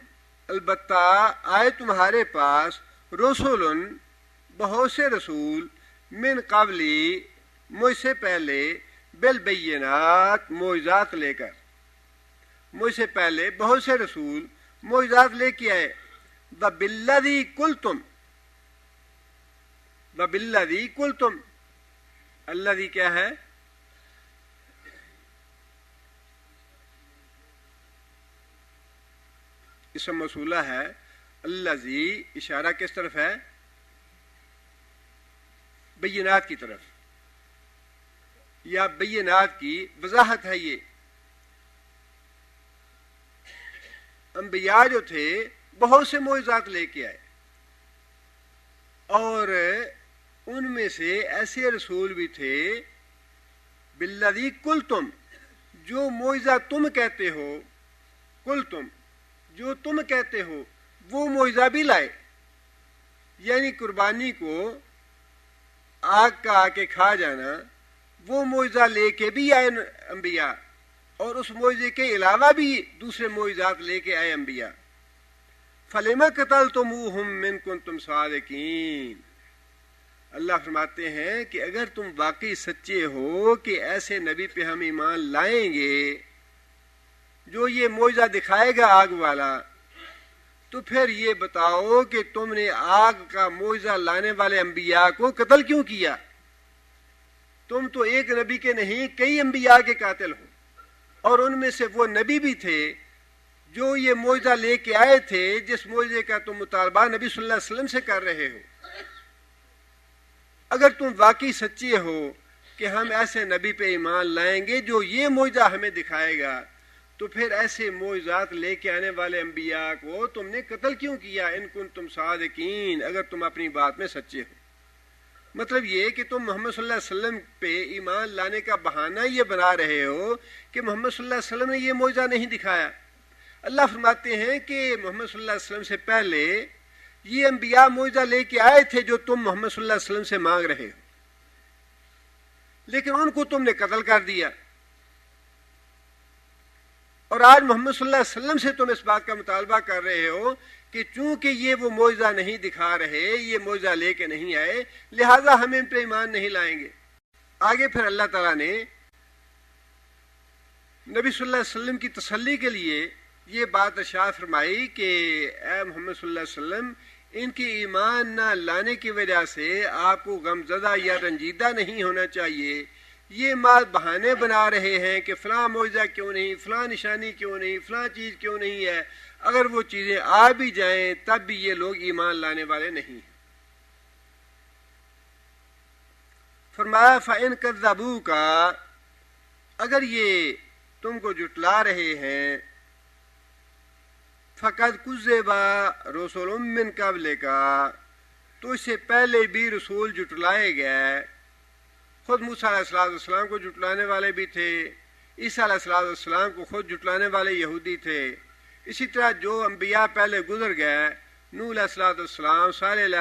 البتہ آئے تمہارے پاس، رسول بہت سے رسول، من قبلی مجھ سے پہلے، بالبینات معجزات لے کر، مجھ سے پہلے بہت سے رسول معجزات لے کے آئے. وبالذی قلتم، وبالذی قلتم، الذی کیا ہے؟ اسم موصولہ ہے، الذی اشارہ کس طرف ہے؟ بینات کی طرف، یا بینات کی وضاحت ہے. یہ انبیاء جو تھے بہت سے معجزات لے کے آئے، اور ان میں سے ایسے رسول بھی تھے بالذی قلتم، جو معجزہ تم کہتے ہو، قلتم جو تم کہتے ہو وہ معجزہ بھی لائے. یعنی قربانی کو آگ کا آ کے کھا جانا، وہ معجزہ لے کے بھی آئے انبیاء، اور اس معجزے کے علاوہ بھی دوسرے معجزات لے کے آئے انبیاء. فَلِمَ قَتَلْتُمُوهُمْ إِن كُنتُمْ صَادِقِينَ. اللہ فرماتے ہیں کہ اگر تم واقعی سچے ہو کہ ایسے نبی پہ ہم ایمان لائیں گے جو یہ معجزہ دکھائے گا آگ والا، تو پھر یہ بتاؤ کہ تم نے آگ کا معجزہ لانے والے انبیاء کو قتل کیوں کیا؟ تم تو ایک نبی کے نہیں کئی انبیاء کے قاتل ہو، اور ان میں سے وہ نبی بھی تھے جو یہ معجزہ لے کے آئے تھے جس معجزے کا تم مطالبہ نبی صلی اللہ علیہ وسلم سے کر رہے ہو. اگر تم واقعی سچے ہو کہ ہم ایسے نبی پہ ایمان لائیں گے جو یہ معجزہ ہمیں دکھائے گا، تو پھر ایسے معجزات لے کے آنے والے انبیاء کو تم نے قتل کیوں کیا؟ ان کنتم صادقین، اگر تم اپنی بات میں سچے ہو. مطلب یہ کہ تم محمد صلی اللہ علیہ وسلم پہ ایمان لانے کا بہانہ یہ بنا رہے ہو کہ محمد صلی اللہ علیہ وسلم نے یہ معجزہ نہیں دکھایا. اللہ فرماتے ہیں کہ محمد صلی اللہ علیہ وسلم سے پہلے یہ انبیاء معجزہ لے کے آئے تھے جو تم محمد صلی اللہ علیہ وسلم سے مانگ رہے ہو، لیکن ان کو تم نے قتل کر دیا. اور آج محمد صلی اللہ علیہ وسلم سے تم اس بات کا مطالبہ کر رہے ہو کہ چونکہ یہ وہ معجزہ نہیں دکھا رہے، یہ معجزہ لے کے نہیں آئے، لہذا ہم ان پہ ایمان نہیں لائیں گے. آگے پھر اللہ تعالیٰ نے نبی صلی اللہ علیہ وسلم کی تسلی کے لیے یہ بات ارشاد فرمائی کہ اے محمد صلی اللہ علیہ وسلم، ان کی ایمان نہ لانے کی وجہ سے آپ کو غمزدہ یا رنجیدہ نہیں ہونا چاہیے. یہ بہانے بنا رہے ہیں کہ فلاں معجزہ کیوں نہیں، فلاں نشانی کیوں نہیں، فلاں چیز کیوں نہیں ہے. اگر وہ چیزیں آ بھی جائیں تب بھی یہ لوگ ایمان لانے والے نہیں ہیں. فرمایا فَإِن كَذَّبُوكَ، اگر یہ تم کو جھٹلا رہے ہیں، فَقَدْ كُذِّبَ رُسُلٌ مِّن قَبْلِكَ، تو اس سے پہلے بھی رسول جھٹلائے گئے. خود موسیٰ علیہ السلام کو جھٹلانے والے بھی تھے، عیسیٰ علیہ السلام کو خود جھٹلانے والے یہودی تھے. اسی طرح جو انبیاء پہلے گزر گئے، نوح علیہ السلام، صالح علیہ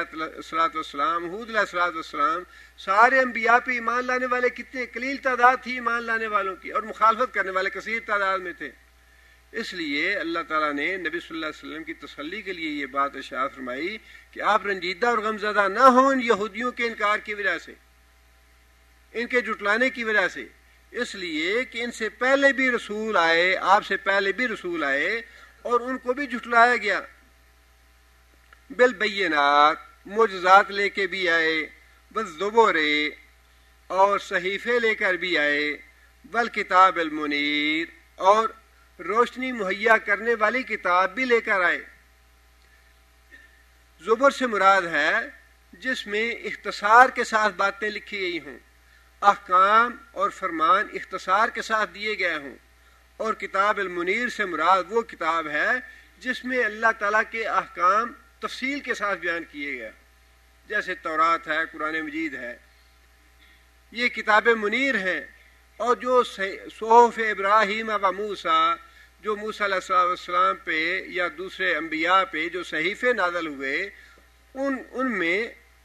السلام، ہود علیہ السلام، سارے انبیاء پہ ایمان لانے والے کتنے قلیل تعداد تھی ایمان لانے والوں کی، اور مخالفت کرنے والے کثیر تعداد میں تھے. اس لیے اللہ تعالیٰ نے نبی صلی اللہ علیہ وسلم کی تسلی کے لیے یہ بات ارشاد فرمائی کہ آپ رنجیدہ اور غمزدہ نہ ہوں ان یہودیوں کے انکار کی وجہ سے، ان کے جھٹلانے کی وجہ سے. اس لیے کہ ان سے پہلے بھی رسول آئے، آپ سے پہلے بھی رسول آئے اور ان کو بھی جھٹلایا گیا. بالبینات، معجزات لے کے بھی آئے، والزبر، اور صحیفے لے کر بھی آئے، والکتاب المنیر، اور روشنی مہیا کرنے والی کتاب بھی لے کر آئے. زبر سے مراد ہے جس میں اختصار کے ساتھ باتیں لکھی گئی ہوں، احکام اور فرمان اختصار کے ساتھ دیے گئے ہوں. اور کتاب المنیر سے مراد وہ کتاب ہے جس میں اللہ تعالیٰ کے احکام تفصیل کے ساتھ بیان کیے گئے، جیسے تورات ہے، قرآن مجید ہے. یہ کتاب منیر ہیں. اور جو صحف ابراہیم و موسیٰ، جو موسیٰ علیہ السلام پہ یا دوسرے انبیاء پہ جو صحیفے نازل ہوئے، ان میں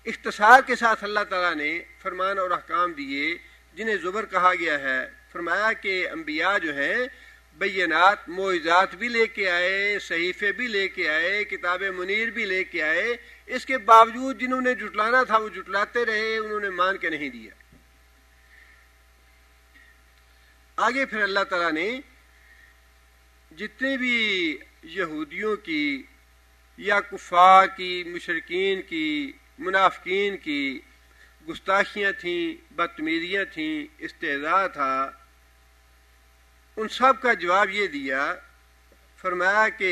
اختصار کے ساتھ اللہ تعالیٰ نے فرمان اور احکام دیے جنہیں زبر کہا گیا ہے. فرمایا کہ انبیاء جو ہیں بینات، معجزات بھی لے کے آئے، صحیفے بھی لے کے آئے، کتاب منیر بھی لے کے آئے. اس کے باوجود جنہوں نے جھٹلانا تھا وہ جھٹلاتے رہے، انہوں نے مان کے نہیں دیا. آگے پھر اللہ تعالیٰ نے جتنے بھی یہودیوں کی یا کفار کی، مشرکین کی، منافقین کی گستاخیاں تھیں، بدتمیزیاں تھیں، استہزاء تھا، ان سب کا جواب یہ دیا. فرمایا کہ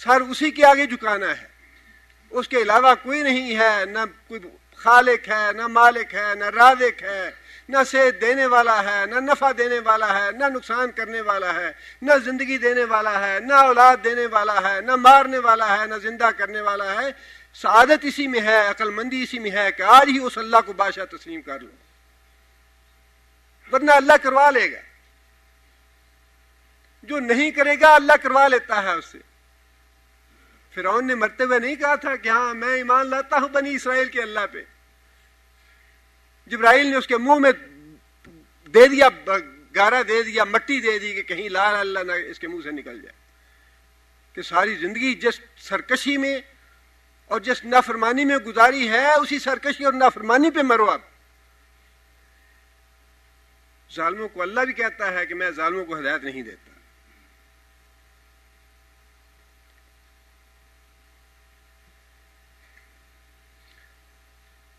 سر اسی کے آگے جھکانا ہے، اس کے علاوہ کوئی نہیں ہے، نہ کوئی خالق ہے، نہ مالک ہے، نہ رازق ہے، نہ صحت دینے والا ہے، نہ نفع دینے والا ہے، نہ نقصان کرنے والا ہے، نہ زندگی دینے والا ہے، نہ اولاد دینے والا ہے، نہ مارنے والا ہے، نہ زندہ کرنے والا ہے۔ سعادت اسی میں ہے، عقل مندی اسی میں ہے کہ آج ہی اس اللہ کو بادشاہ تسلیم کر لو، ورنہ اللہ کروا لے گا۔ جو نہیں کرے گا اللہ کروا لیتا ہے اس سے۔ فرعون نے مرتے ہوئے نہیں کہا تھا کہ ہاں میں ایمان لاتا ہوں بنی اسرائیل کے اللہ پہ؟ جبرائیل نے اس کے منہ میں دے دیا، گارا دے دیا، مٹی دے دی کہ کہیں لا اللہ نہ اس کے منہ سے نکل جائے، کہ ساری زندگی جس سرکشی میں اور جس نافرمانی میں گزاری ہے اسی سرکشی اور نافرمانی پہ مرو اب۔ ظالموں کو اللہ بھی کہتا ہے کہ میں ظالموں کو ہدایت نہیں دیتا۔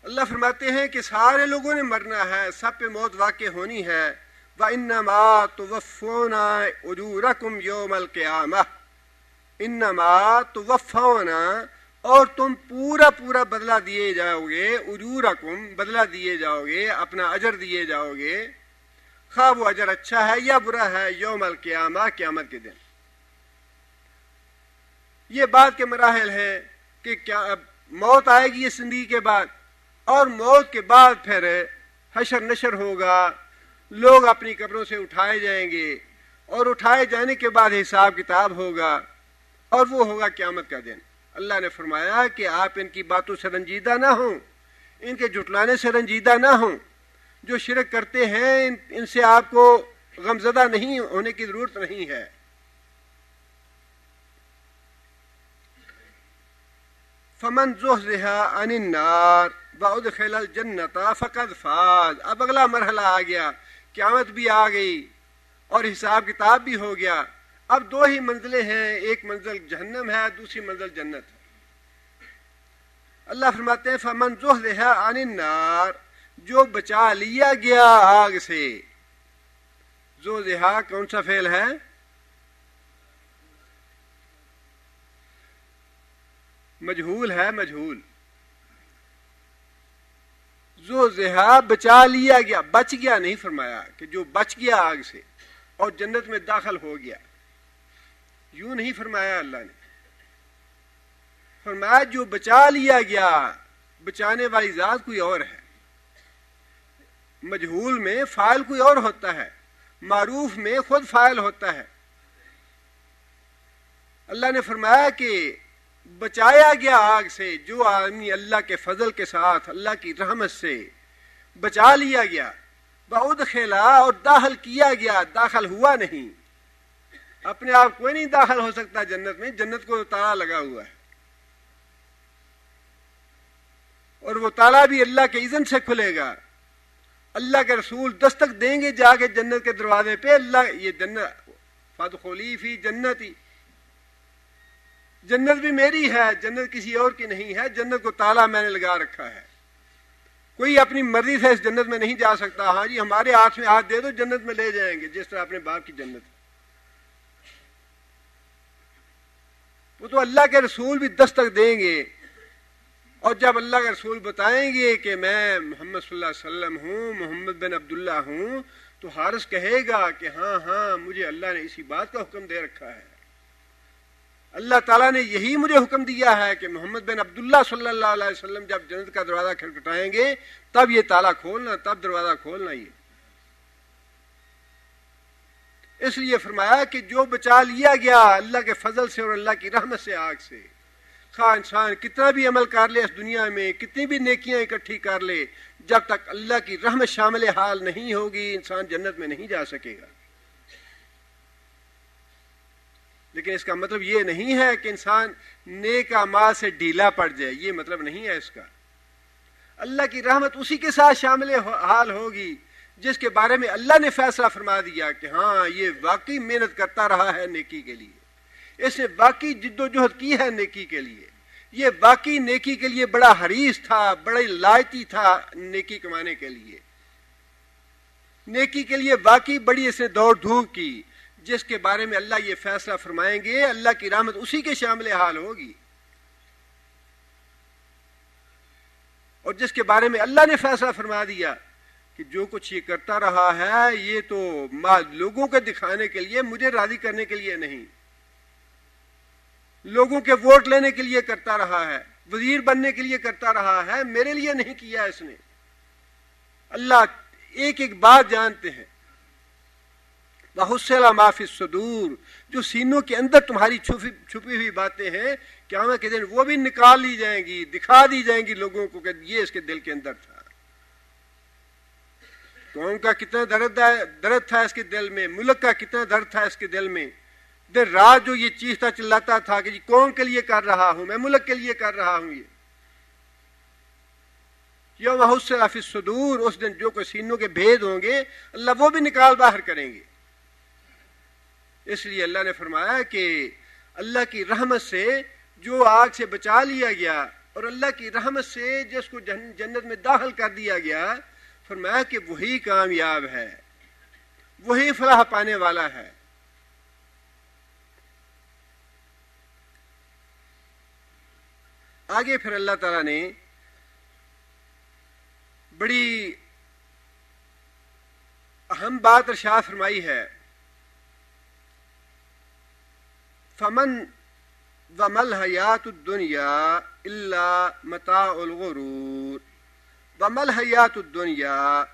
اللہ فرماتے ہیں کہ سارے لوگوں نے مرنا ہے، سب پہ موت واقع ہونی ہے۔ وَإِنَّمَا تُوَفُّونَ أُجُورَكُمْ يَوْمَ الْقِيَامَةِ، انما توفون، اور تم پورا پورا بدلہ دیے جاؤ گے، اجورکم بدلہ دیے جاؤ گے، اپنا اجر دیے جاؤ گے، خواہ وہ اجر اچھا ہے یا برا ہے، یوم القیامہ، قیامت کے دن۔ یہ بات کے مراحل ہیں کہ کیا موت آئے گی اس زندگی کے بعد، اور موت کے بعد پھر حشر نشر ہوگا، لوگ اپنی قبروں سے اٹھائے جائیں گے، اور اٹھائے جانے کے بعد حساب کتاب ہوگا، اور وہ ہوگا قیامت کا دن۔ اللہ نے فرمایا کہ آپ ان کی باتوں سے رنجیدہ نہ ہوں، ان کے جھٹلانے سے رنجیدہ نہ ہوں۔ جو شرک کرتے ہیں ان سے آپ کو غمزدہ نہیں ہونے کی ضرورت نہیں ہے۔ فمن زحزح عن النار وادخل الجنت فقد فاز۔ اب اگلا مرحلہ آ گیا، قیامت بھی آ گئی اور حساب کتاب بھی ہو گیا۔ اب دو ہی منزلیں ہیں، ایک منزل جہنم ہے، دوسری منزل جنت ہے۔ اللہ فرماتے ہیں فمن زحزح عن النار، جو بچا لیا گیا آگ سے۔ زحزح کون سا فعل ہے؟ مجہول ہے، مجہول۔ زحزح بچا لیا گیا، بچ گیا نہیں فرمایا کہ جو بچ گیا آگ سے اور جنت میں داخل ہو گیا، یوں نہیں فرمایا اللہ نے۔ فرمایا جو بچا لیا گیا، بچانے والی ذات کوئی اور ہے۔ مجہول میں فاعل کوئی اور ہوتا ہے، معروف میں خود فاعل ہوتا ہے۔ اللہ نے فرمایا کہ بچایا گیا آگ سے، جو آدمی اللہ کے فضل کے ساتھ، اللہ کی رحمت سے بچا لیا گیا، وادخلا، اور داخل کیا گیا، داخل ہوا نہیں۔ اپنے آپ کوئی نہیں داخل ہو سکتا جنت میں، جنت کو تالا لگا ہوا ہے، اور وہ تالا بھی اللہ کے اذن سے کھلے گا۔ اللہ کے رسول دستک دیں گے جا کے جنت کے دروازے پہ، اللہ یہ جنت فادخلی فی جنتی، جنت بھی میری ہے، جنت کسی اور کی نہیں ہے، جنت کو تالا میں نے لگا رکھا ہے۔ کوئی اپنی مرضی سے اس جنت میں نہیں جا سکتا۔ ہاں جی ہمارے ہاتھ میں ہاتھ دے دو جنت میں لے جائیں گے، جس طرح اپنے باپ کی جنت ہے۔ وہ تو اللہ کے رسول بھی دستک دیں گے، اور جب اللہ کے رسول بتائیں گے کہ میں محمد صلی اللہ علیہ وسلم ہوں، محمد بن عبداللہ ہوں، تو حارث کہے گا کہ ہاں ہاں مجھے اللہ نے اسی بات کا حکم دے رکھا ہے، اللہ تعالیٰ نے یہی مجھے حکم دیا ہے کہ محمد بن عبداللہ صلی اللہ علیہ وسلم جب جنت کا دروازہ کھٹکھٹائیں گے تب یہ تالا کھولنا، تب دروازہ کھولنا۔ یہ اس لیے فرمایا کہ جو بچا لیا گیا اللہ کے فضل سے اور اللہ کی رحمت سے آگ سے، خواہ انسان کتنا بھی عمل کر لے اس دنیا میں، کتنی بھی نیکیاں اکٹھی کر لے، جب تک اللہ کی رحمت شامل حال نہیں ہوگی انسان جنت میں نہیں جا سکے گا۔ لیکن اس کا مطلب یہ نہیں ہے کہ انسان نیک اعمال سے ڈھیلا پڑ جائے، یہ مطلب نہیں ہے اس کا۔ اللہ کی رحمت اسی کے ساتھ شامل حال ہوگی جس کے بارے میں اللہ نے فیصلہ فرما دیا کہ ہاں یہ واقعی محنت کرتا رہا ہے نیکی کے لیے، اس نے واقعی جد و جہد کی ہے نیکی کے لیے، یہ واقعی نیکی کے لیے بڑا حریص تھا، بڑی لائتی تھا نیکی کمانے کے لیے، نیکی کے لیے واقعی بڑی اس نے دوڑ دھوپ کی۔ جس کے بارے میں اللہ یہ فیصلہ فرمائیں گے اللہ کی رحمت اسی کے شامل حال ہوگی، اور جس کے بارے میں اللہ نے فیصلہ فرما دیا کہ جو کچھ یہ کرتا رہا ہے یہ تو لوگوں کو دکھانے کے لیے، مجھے راضی کرنے کے لیے نہیں، لوگوں کے ووٹ لینے کے لیے کرتا رہا ہے، وزیر بننے کے لیے کرتا رہا ہے، میرے لیے نہیں کیا اس نے۔ اللہ ایک ایک بات جانتے ہیں۔ وَحُصِّلَ مَا فِي الصُّدُورِ، جو سینوں کے اندر تمہاری چھپی ہوئی باتیں ہیں قیامت کے دن وہ بھی نکال لی جائیں گی، دکھا دی جائیں گی لوگوں کو کہ یہ اس کے دل کے اندر تھا۔ قوم کا کتنا درد تھا اس کے دل میں، ملک کا کتنا درد تھا اس کے دل میں، دیر رات جو یہ چیختا چلاتا تھا کہ جی قوم کے لیے کر رہا ہوں، میں ملک کے لیے کر رہا ہوں۔ یہ یوم حُصِّلَ فِی الصُّدُورِ، اس دن جو کوئی سینوں کے بھید ہوں گے اللہ وہ بھی نکال باہر کریں گے۔ اس لیے اللہ نے فرمایا کہ اللہ کی رحمت سے جو آگ سے بچا لیا گیا اور اللہ کی رحمت سے جس کو جنت میں داخل کر دیا گیا، فرمایا کہ وہی کامیاب ہے، وہی فلاح پانے والا ہے۔ آگے پھر اللہ تعالیٰ نے بڑی اہم بات ارشاد فرمائی ہے، فمن وما الحیات الدنیا الا متاع الغرور، وما الحیات الدنیا،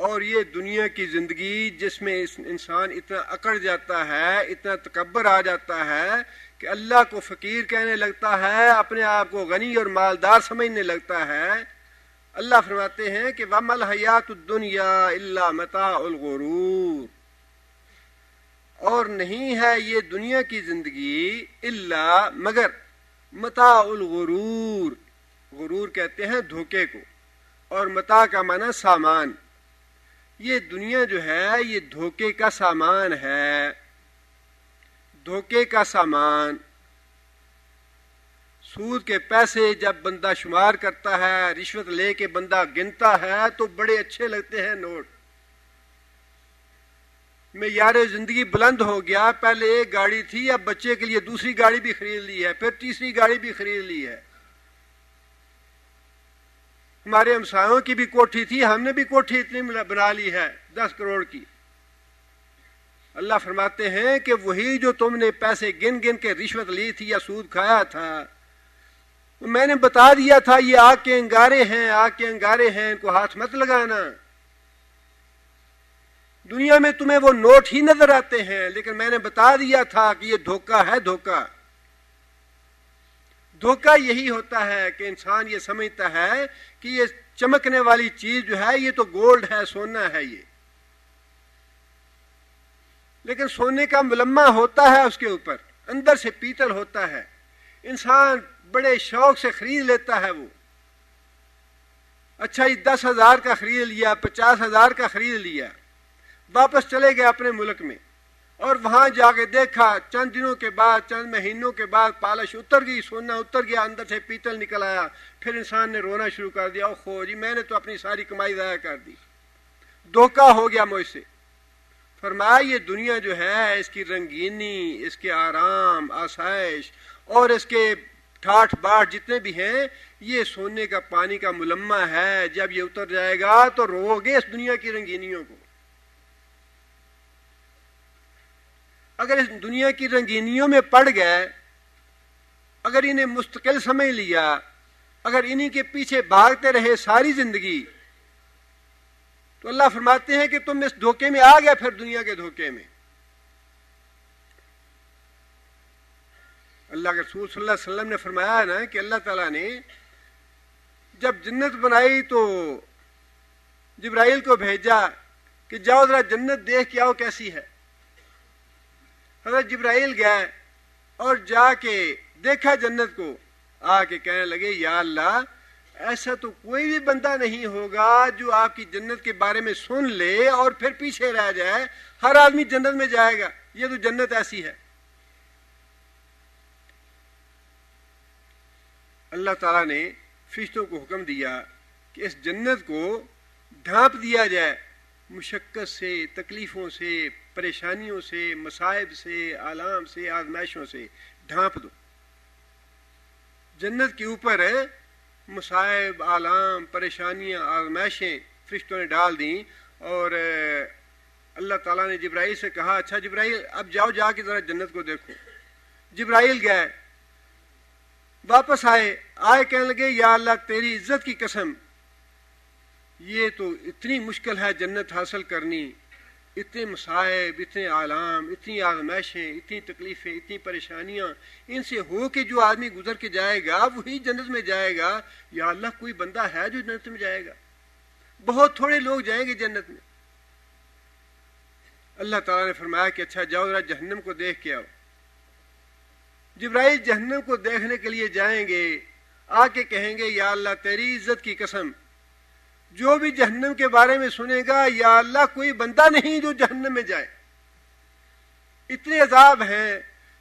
اور یہ دنیا کی زندگی جس میں انسان اتنا اکڑ جاتا ہے، اتنا تکبر آ جاتا ہے کہ اللہ کو فقیر کہنے لگتا ہے، اپنے آپ کو غنی اور مالدار سمجھنے لگتا ہے۔ اللہ فرماتے ہیں کہ وَمَا الْحَيَاةُ الدُّنْيَا إِلَّا مَتَاعُ الْغُرُورِ، اور نہیں ہے یہ دنیا کی زندگی الا مگر متاع الغرور، غرور کہتے ہیں دھوکے کو، اور متاع کا معنی سامان۔ یہ دنیا جو ہے یہ دھوکے کا سامان ہے، دھوکے کا سامان۔ سود کے پیسے جب بندہ شمار کرتا ہے، رشوت لے کے بندہ گنتا ہے تو بڑے اچھے لگتے ہیں نوٹ، معیار زندگی بلند ہو گیا، پہلے ایک گاڑی تھی اب بچے کے لیے دوسری گاڑی بھی خرید لی ہے، پھر تیسری گاڑی بھی خرید لی ہے۔ ہمارے ہمسایوں کی بھی کوٹھی تھی، ہم نے بھی کوٹھی اتنی بنا لی ہے 10 کروڑ کی۔ اللہ فرماتے ہیں کہ وہی جو تم نے پیسے گن گن کے رشوت لی تھی یا سود کھایا تھا، میں نے بتا دیا تھا یہ آگ کے انگارے ہیں، آگ کے انگارے ہیں، ان کو ہاتھ مت لگانا۔ دنیا میں تمہیں وہ نوٹ ہی نظر آتے ہیں، لیکن میں نے بتا دیا تھا کہ یہ دھوکہ ہے، دھوکہ۔ دھوکہ یہی ہوتا ہے کہ انسان یہ سمجھتا ہے کہ یہ چمکنے والی چیز جو ہے یہ تو گولڈ ہے، سونا ہے یہ، لیکن سونے کا ملمہ ہوتا ہے اس کے اوپر، اندر سے پیتل ہوتا ہے، انسان بڑے شوق سے خرید لیتا ہے وہ۔ اچھا یہ 10,000 کا خرید لیا، 50,000 کا خرید لیا، واپس چلے گئے اپنے ملک میں، اور وہاں جا کے دیکھا چند دنوں کے بعد، چند مہینوں کے بعد پالش اتر گئی، سونا اتر گیا، اندر سے پیتل نکل آیا، پھر انسان نے رونا شروع کر دیا، اوہ جی میں نے تو اپنی ساری کمائی ضائع کر دی، دھوکہ ہو گیا مجھ سے۔ فرمایا یہ دنیا جو ہے اس کی رنگینی، اس کے آرام، آسائش اور اس کے ٹھاٹ باٹ جتنے بھی ہیں یہ سونے کا پانی کا ملمہ ہے، جب یہ اتر جائے گا تو رو گے اس دنیا کی رنگینیوں کو۔ اگر اس دنیا کی رنگینیوں میں پڑ گئے، اگر انہیں مستقل سمجھ لیا، اگر انہی کے پیچھے بھاگتے رہے ساری زندگی، تو اللہ فرماتے ہیں کہ تم اس دھوکے میں آ گئے، پھر دنیا کے دھوکے میں۔ اللہ کے رسول صلی اللہ علیہ وسلم نے فرمایا نا کہ اللہ تعالیٰ نے جب جنت بنائی تو جبرائیل کو بھیجا کہ جاؤ ذرا جنت دیکھ کے آؤ کیسی ہے۔ حضرت جبرائیل گئے اور جا کے دیکھا جنت کو، آ کے کہنے لگے یا اللہ ایسا تو کوئی بھی بندہ نہیں ہوگا جو آپ کی جنت کے بارے میں سن لے اور پھر پیچھے رہ جائے، ہر آدمی جنت میں جائے گا، یہ تو جنت ایسی ہے۔ اللہ تعالیٰ نے فرشتوں کو حکم دیا کہ اس جنت کو ڈھانپ دیا جائے، مشقت سے، تکلیفوں سے، پریشانیوں سے، مصائب سے، آلام سے، آزمائشوں سے ڈھانپ دو۔ جنت کے اوپر مصائب، آلام، پریشانیاں، آزمائشیں فرشتوں نے ڈال دیں، اور اللہ تعالیٰ نے جبرائیل سے کہا اچھا جبرائیل اب جاؤ جا کے ذرا جنت کو دیکھو۔ جبرائیل گئے، واپس آئے کہنے لگے یا اللہ تیری عزت کی قسم، یہ تو اتنی مشکل ہے جنت حاصل کرنی، اتنے مصائب، اتنے آلام، اتنی آزمائشیں، اتنی تکلیفیں، اتنی پریشانیاں، ان سے ہو کے جو آدمی گزر کے جائے گا وہی جنت میں جائے گا۔ یا اللہ کوئی بندہ ہے جو جنت میں جائے گا؟ بہت تھوڑے لوگ جائیں گے جنت میں۔ اللہ تعالیٰ نے فرمایا کہ اچھا جاؤ ذرا جہنم کو دیکھ کے آؤ۔ جبرائیل جہنم کو دیکھنے کے لیے جائیں گے، آ کے کہیں گے یا اللہ تیری عزت کی قسم، جو بھی جہنم کے بارے میں سنے گا یا اللہ کوئی بندہ نہیں جو جہنم میں جائے۔ اتنے عذاب ہیں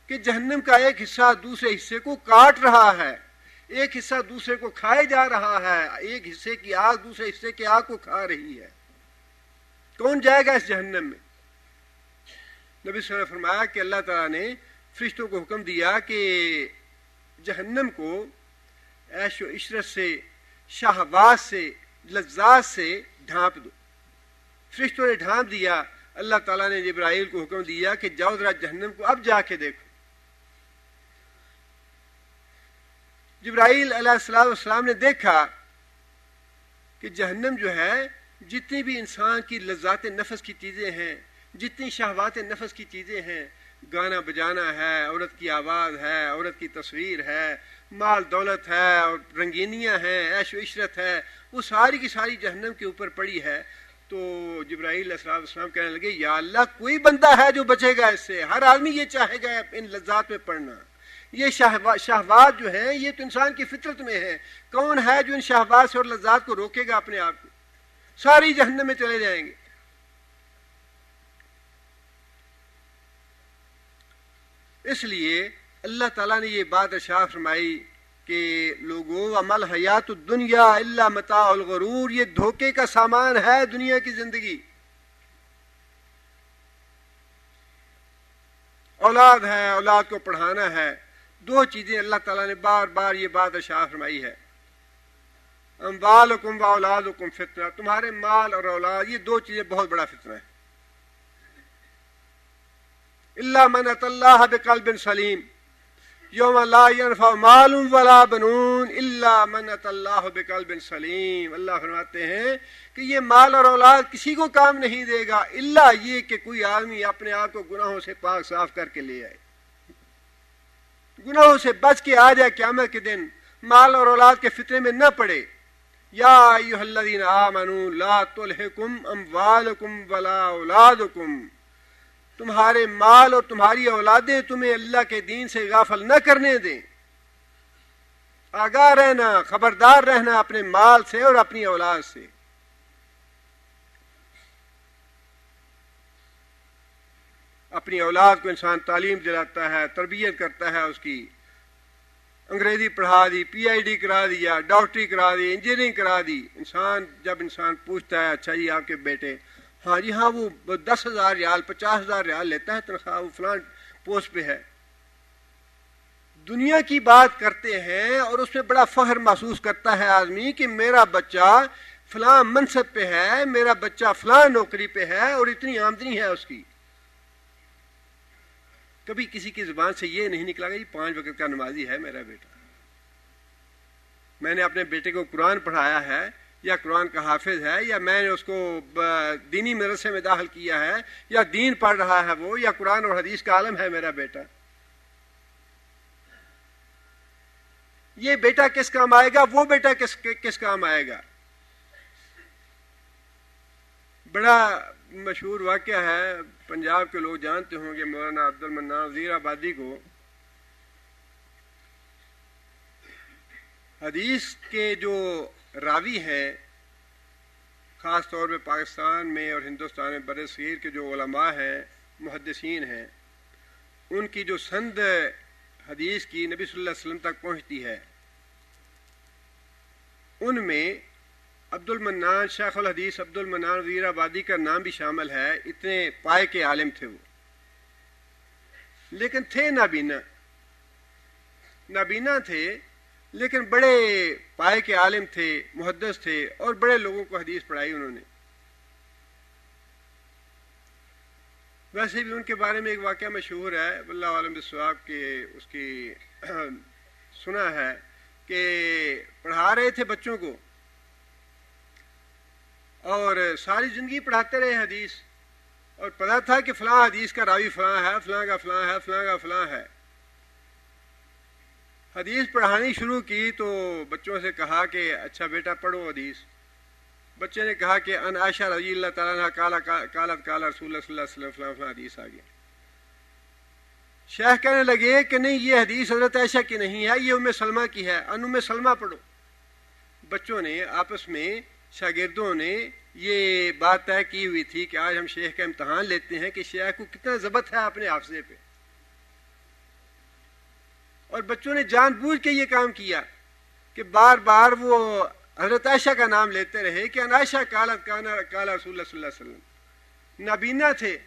کہ جہنم کا ایک حصہ دوسرے حصے کو کاٹ رہا ہے، ایک حصہ دوسرے کو کھائے جا رہا ہے، ایک حصے کی آگ دوسرے حصے کی آگ کو کھا رہی ہے۔ کون جائے گا اس جہنم میں؟ نبی صلی اللہ علیہ وسلم نے فرمایا کہ اللہ تعالیٰ نے فرشتوں کو حکم دیا کہ جہنم کو عیش و عشرت سے، شہوات سے، لذات سے ڈھانپ دو۔ فرشتوں نے ڈھانپ دیا۔ اللہ تعالیٰ نے جبرائیل کو حکم دیا کہ جاؤ ذرا جہنم کو اب جا کے دیکھو۔ جبرائیل علیہ السلام نے دیکھا کہ جہنم جو ہے جتنی بھی انسان کی لذات نفس کی چیزیں ہیں، جتنی شہوات نفس کی چیزیں ہیں، گانا بجانا ہے، عورت کی آواز ہے، عورت کی تصویر ہے، مال دولت ہے اور رنگینیاں ہیں، عیش و عشرت ہے، وہ ساری کی ساری جہنم کے اوپر پڑی ہے۔ تو جبرائیل علیہ السلام کہنے لگے یا اللہ کوئی بندہ ہے جو بچے گا اس سے؟ ہر آدمی یہ چاہے گا ان لذات میں پڑنا، یہ شہوات جو ہیں یہ تو انسان کی فطرت میں ہے، کون ہے جو ان شہوات سے اور لذات کو روکے گا اپنے آپ کو؟ ساری جہنم میں چلے جائیں گے۔ اس لیے اللہ تعالیٰ نے یہ بات ارشاد فرمائی کہ لوگوں عمل حیات الدنیا الا متاع الغرور، یہ دھوکے کا سامان ہے دنیا کی زندگی۔ اولاد ہے، اولاد کو پڑھانا ہے، دو چیزیں اللہ تعالیٰ نے بار بار یہ بات ارشاد فرمائی ہے، اموالکم و اولادکم فتنہ، تمہارے مال اور اولاد یہ دو چیزیں بہت بڑا فتنہ ہے۔ الا من اتى الله بقلب سلیم یوم لا ينفع مال ولا بنون الا من اتى الله بقلب سلیم۔ اللہ فرماتے ہیں کہ یہ مال اور اولاد کسی کو کام نہیں دے گا الا یہ کہ کوئی آدمی اپنے آپ کو گناہوں سے پاک صاف کر کے لے آئے، گناہوں سے بچ کے آ جائے، قیامت کے دن مال اور اولاد کے فتنے میں نہ پڑے۔ یا ایھا الذین آمنوا لا تلھکم اموالکم ولا اولادکم، تمہارے مال اور تمہاری اولادیں تمہیں اللہ کے دین سے غافل نہ کرنے دیں۔ آگاہ رہنا، خبردار رہنا اپنے مال سے اور اپنی اولاد سے۔ اپنی اولاد کو انسان تعلیم دلاتا ہے، تربیت کرتا ہے، اس کی انگریزی پڑھا دی، پی آئی ڈی کرا دیا، ڈاکٹری کرا دی، انجینئرنگ کرا دی۔ جب انسان پوچھتا ہے اچھا جی آپ کے بیٹے، ہاں جی ہاں وہ 10,000 ریال 50,000 ریال لیتا ہے تنخواہ، وہ فلان پوسٹ پہ ہے۔ دنیا کی بات کرتے ہیں اور اس میں بڑا فخر محسوس کرتا ہے آدمی کہ میرا بچہ فلاں منصب پہ ہے، میرا بچہ فلاں نوکری پہ ہے اور اتنی آمدنی ہے اس کی۔ کبھی کسی کی زبان سے یہ نہیں نکلا کہ 5 وقت کا نمازی ہے میرا بیٹا، میں نے اپنے بیٹے کو قرآن پڑھایا ہے یا قرآن کا حافظ ہے، یا میں نے اس کو دینی مدرسے میں داخل کیا ہے، یا دین پڑھ رہا ہے وہ، یا قرآن اور حدیث کا عالم ہے میرا بیٹا۔ یہ بیٹا کس کام آئے گا؟ وہ بیٹا کس کام آئے گا؟ بڑا مشہور واقعہ ہے، پنجاب کے لوگ جانتے ہوں گے، مولانا عبد المنان وزیر آبادی کو حدیث کے جو راوی ہیں، خاص طور پہ پاکستان میں اور ہندوستان میں بر صغیر کے جو علماء ہیں، محدثین ہیں، ان کی جو سند حدیث کی نبی صلی اللہ علیہ وسلم تک پہنچتی ہے، ان میں عبد المنان شیخ الحدیث عبد المنان وزیر آبادی کا نام بھی شامل ہے. اتنے پائے کے عالم تھے وہ، لیکن تھے نابینا تھے، لیکن بڑے پائے کے عالم تھے، محدث تھے، اور بڑے لوگوں کو حدیث پڑھائی انہوں نے. ویسے بھی ان کے بارے میں ایک واقعہ مشہور ہے، واللہ عالم بالصواب، کہ اس کی سنا ہے کہ پڑھا رہے تھے بچوں کو اور ساری زندگی پڑھاتے رہے حدیث، اور پتا تھا کہ فلاں حدیث کا راوی فلاں ہے، فلاں کا فلاں ہے، فلاں کا فلاں ہے. حدیث پڑھانی شروع کی تو بچوں سے کہا کہ اچھا بیٹا پڑھو حدیث. بچے نے کہا کہ ان عائشہ رضی اللہ تعالیٰ عنہ قالت قال رسول اللہ صلی اللہ علیہ وسلم فلاں فلاں حدیث آ گیا. شیخ کہنے لگے کہ نہیں، یہ حدیث حضرت عائشہ کی نہیں ہے، یہ ام سلمہ کی ہے، ان ام سلمہ پڑھو. بچوں نے آپس میں، شاگردوں نے یہ بات طے کی ہوئی تھی کہ آج ہم شیخ کا امتحان لیتے ہیں کہ شیخ کو کتنا ضبط ہے اپنے حافظے پہ. اور بچوں نے جان بوجھ کے یہ کام کیا کہ بار بار وہ حضرت عائشہ کا نام لیتے رہے کہ ان عائشہ قالت قال رسول اللہ صلی اللہ علیہ وسلم. نابینا تھے،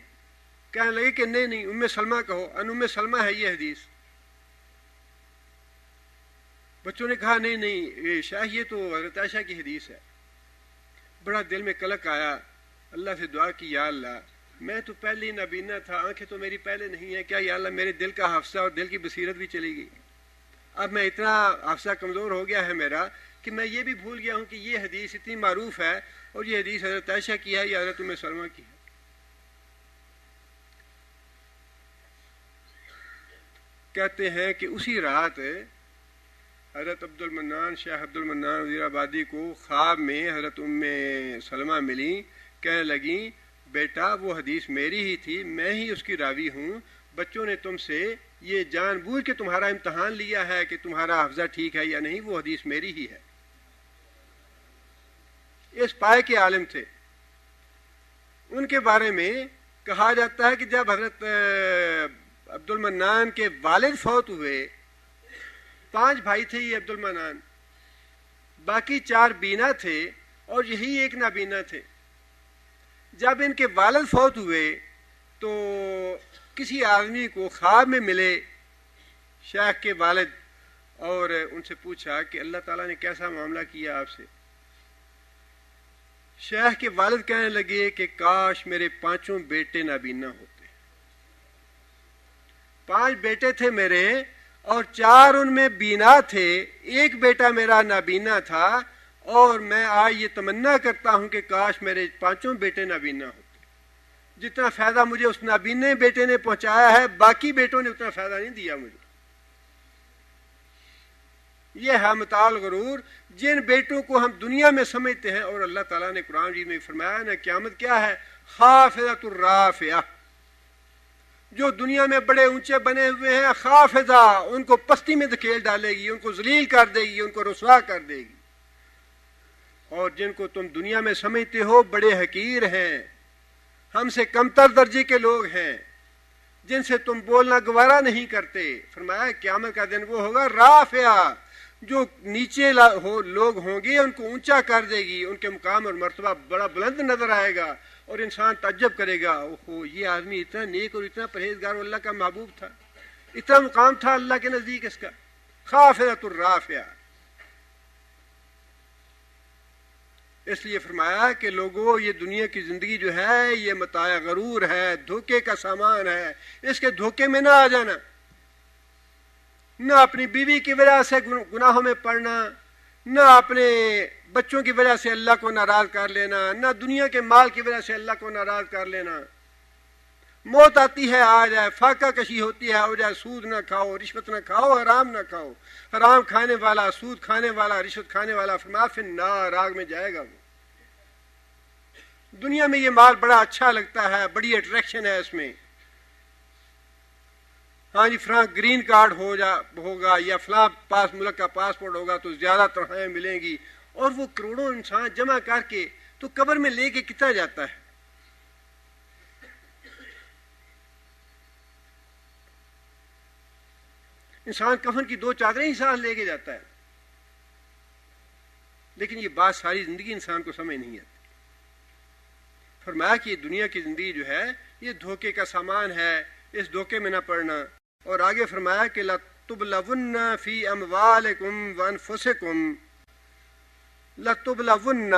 کہنے لگے کہ نہیں ام سلمہ کہو، ان ام سلمہ ہے یہ حدیث. بچوں نے کہا نہیں شاہ یہ تو حضرت عائشہ کی حدیث ہے. بڑا دل میں کلک آیا، اللہ سے دعا کی یا اللہ میں تو پہلے ہی نابینا تھا، آنکھیں تو میری پہلے نہیں ہیں، کیا یا اللہ میرے دل کا حافظہ اور دل کی بصیرت بھی چلی گئی. اب میں اتنا حافظہ کمزور ہو گیا ہے میرا کہ میں یہ بھی بھول گیا ہوں کہ یہ حدیث اتنی معروف ہے اور یہ حدیث حضرت عائشہ کی ہے یا حضرت ام سلمہ کی ہے. کہتے ہیں کہ اسی رات حضرت عبد المنان شیخ عبد المنان وزیر آبادی کو خواب میں حضرت ام سلمہ ملی، کہنے لگیں بیٹا وہ حدیث میری ہی تھی، میں ہی اس کی راوی ہوں. بچوں نے تم سے یہ جان بوجھ کے تمہارا امتحان لیا ہے کہ تمہارا حافظہ ٹھیک ہے یا نہیں، وہ حدیث میری ہی ہے. اس پائے کے عالم تھے. ان کے بارے میں کہا جاتا ہے کہ جب حضرت عبد المنان کے والد فوت ہوئے، 5 بھائی تھے یہ عبد المنان، باقی 4 بینا تھے اور یہی ایک نابینا تھے. جب ان کے والد فوت ہوئے تو کسی آدمی کو خواب میں ملے شیخ کے والد، اور ان سے پوچھا کہ اللہ تعالیٰ نے کیسا معاملہ کیا آپ سے. شیخ کے والد کہنے لگے کہ کاش میرے 5 بیٹے نابینا ہوتے. 5 بیٹے تھے میرے اور 4 ان میں بینا تھے، ایک بیٹا میرا نابینا تھا، اور میں آج یہ تمنا کرتا ہوں کہ کاش میرے 5 بیٹے نابینا ہوتے. جتنا فائدہ مجھے اس نابینے بیٹے نے پہنچایا ہے باقی بیٹوں نے اتنا فائدہ نہیں دیا مجھے. یہ ہے متاع الغرور، جن بیٹوں کو ہم دنیا میں سمجھتے ہیں، اور اللہ تعالیٰ نے قرآن جی میں فرمایا نا قیامت کیا ہے، خافضۃ الرافعہ. جو دنیا میں بڑے اونچے بنے ہوئے ہیں، خافضہ ان کو پستی میں دھکیل ڈالے گی، ان کو ذلیل کر دے گی، ان کو رسوا کر دے گی. اور جن کو تم دنیا میں سمجھتے ہو بڑے حقیر ہیں، ہم سے کمتر درجے کے لوگ ہیں، جن سے تم بولنا گوارا نہیں کرتے، فرمایا قیامت کا دن وہ ہوگا رافعہ، جو نیچے لوگ ہوں گے ان کو اونچا کر دے گی، ان کے مقام اور مرتبہ بڑا بلند نظر آئے گا، اور انسان تعجب کرے گا اوہو یہ آدمی اتنا نیک اور اتنا پرہیزگار اور اللہ کا محبوب تھا، اتنا مقام تھا اللہ کے نزدیک اس کا. خافضۃ الرافعہ. اس لیے فرمایا کہ لوگوں یہ دنیا کی زندگی جو ہے یہ متاع غرور ہے، دھوکے کا سامان ہے، اس کے دھوکے میں نہ آ جانا. نہ اپنی بیوی کی وجہ سے گناہوں میں پڑنا، نہ اپنے بچوں کی وجہ سے اللہ کو ناراض کر لینا، نہ دنیا کے مال کی وجہ سے اللہ کو ناراض کر لینا. موت آتی ہے آ جائے، فاقہ کشی ہوتی ہے ہو جائے، سود نہ کھاؤ، رشوت نہ کھاؤ، حرام نہ کھاؤ. حرام کھانے والا، سود کھانے والا، رشوت کھانے والا فرمایا فی النار، آگ میں جائے گا وہ. دنیا میں یہ مال بڑا اچھا لگتا ہے، بڑی اٹریکشن ہے اس میں. ہاں جی فلاں گرین کارڈ ہوگا یا فلاں ملک کا پاسپورٹ ہوگا تو زیادہ تنخواہیں ملیں گی، اور وہ کروڑوں انسان جمع کر کے تو قبر میں لے کے کتنا جاتا ہے. انسان کفن کی 2 چادریں ہی ساتھ لے کے جاتا ہے. لیکن یہ بات ساری زندگی انسان کو سمجھ نہیں آتی. فرمایا کہ یہ دنیا کی زندگی جو ہے یہ دھوکے کا سامان ہے، اس دھوکے میں نہ پڑنا. اور آگے فرمایا کہ لَتُبْلَوُنَّ فِي أَمْوَالِكُمْ وَأَنفُسِكُمْ، لَتُبْلَوُنَّ،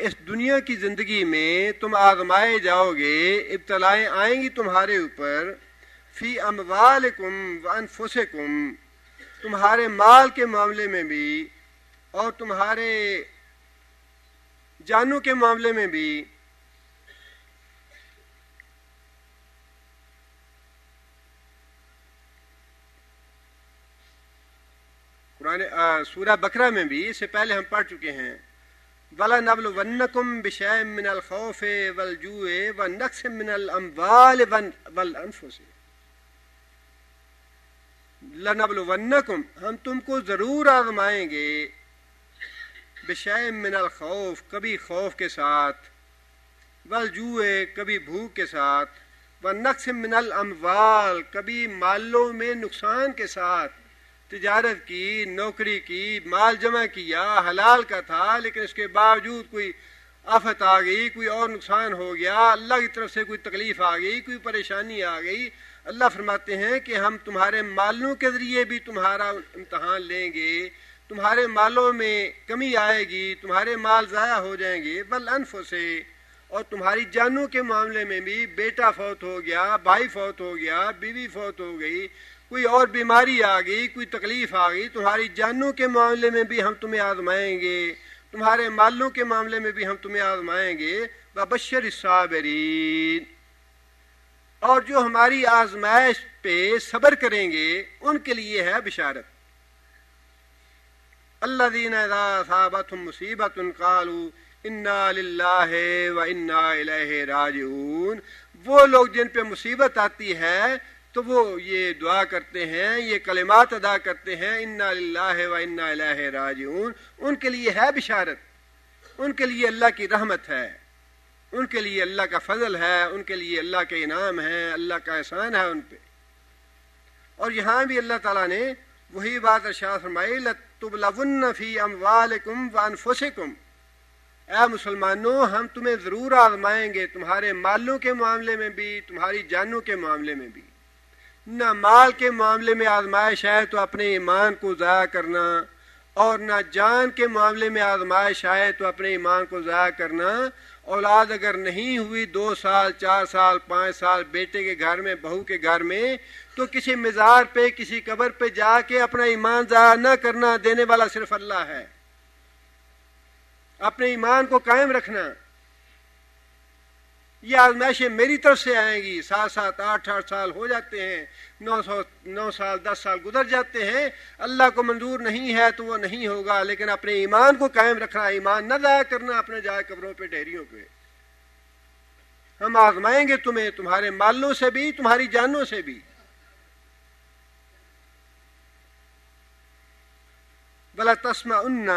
اس دنیا کی زندگی میں تم آزمائے جاؤ گے، ابتلائیں آئیں گی تمہارے اوپر. فی اموالکم وانفسکم، تمہارے مال کے معاملے میں بھی اور تمہارے جانوں کے معاملے میں بھی. قرآن سورہ بقرہ میں بھی اس سے پہلے ہم پڑھ چکے ہیں، وَلَنَبْلُوَنَّكُمْ بِشَيْءٍ مِّنَ الْخَوْفِ وَالْجُوعِ وَنَقْصٍ مِّنَ الْأَمْوَالِ وَالْأَنفُسِ. لَنَبْلُوَنَّكُمْ، ہم تم کو ضرور آزمائیں گے، بِشَيْءٍ مِّنَ الْخَوْفِ، کبھی خوف کے ساتھ، وَالْجُوعِ، کبھی بھوک کے ساتھ، وَنَقْصٍ مِّنَ الْأَمْوَالِ، کبھی مالوں میں نقصان کے ساتھ. تجارت کی، نوکری کی، مال جمع کیا، حلال کا تھا، لیکن اس کے باوجود کوئی آفت آ گئی، کوئی اور نقصان ہو گیا، اللہ کی طرف سے کوئی تکلیف آ گئی، کوئی پریشانی آ گئی. اللہ فرماتے ہیں کہ ہم تمہارے مالوں کے ذریعے بھی تمہارا امتحان لیں گے، تمہارے مالوں میں کمی آئے گی، تمہارے مال ضائع ہو جائیں گے. والانفس، اور تمہاری جانوں کے معاملے میں بھی، بیٹا فوت ہو گیا، بھائی فوت ہو گیا، بیوی فوت ہو گئی، کوئی اور بیماری آ گئی، کوئی تکلیف آ گئی، تمہاری جانوں کے معاملے میں بھی ہم تمہیں آزمائیں گے، تمہارے مالوں کے معاملے میں بھی ہم تمہیں آزمائیں گے. وبشر الصابرین، اور جو ہماری آزمائش پہ صبر کریں گے ان کے لیے ہے بشارت. الذین اذا اصابتهم مصیبۃ قالوا انا للہ وانا الیہ راجعون، وہ لوگ جن پہ مصیبت آتی ہے تو وہ یہ دعا کرتے ہیں، یہ کلمات ادا کرتے ہیں، انا للہ وانا الیہ راجعون. ان کے لیے ہے بشارت، ان کے لیے اللہ کی رحمت ہے، ان کے لیے اللہ کا فضل ہے، ان کے لیے اللہ کے انعام ہے، اللہ کا احسان ہے ان پہ. اور یہاں بھی اللہ تعالیٰ نے وہی بات ارشاد فرمائی، لَتُبْلَوُنَّ فِي أَمْوَالِكُمْ وَأَنفُسِكُمْ، اے مسلمانوں ہم تمہیں ضرور آزمائیں گے، تمہارے مالوں کے معاملے میں بھی، تمہاری جانوں کے معاملے میں بھی. نہ مال کے معاملے میں آزمائش ہے تو اپنے ایمان کو ضائع کرنا، اور نہ جان کے معاملے میں آزمائش آئے تو اپنے ایمان کو ضائع کرنا. اولاد اگر نہیں ہوئی 2 سال 4 سال 5 سال بیٹے کے گھر میں، بہو کے گھر میں، تو کسی مزار پہ، کسی قبر پہ جا کے اپنا ایمان ضائع نہ کرنا. دینے والا صرف اللہ ہے. اپنے ایمان کو قائم رکھنا. یہ آزمائشیں میری طرف سے آئیں گی. 7 7 8 8 سال ہو جاتے ہیں، 9 سال 10 سال گزر جاتے ہیں، اللہ کو منظور نہیں ہے تو وہ نہیں ہوگا. لیکن اپنے ایمان کو قائم رکھنا، ایمان نہ ضائع کرنا اپنے جائے قبروں پہ، ڈھیریوں پہ. ہم آزمائیں گے تمہیں، تمہارے مالوں سے بھی، تمہاری جانوں سے بھی. بلا تسمعن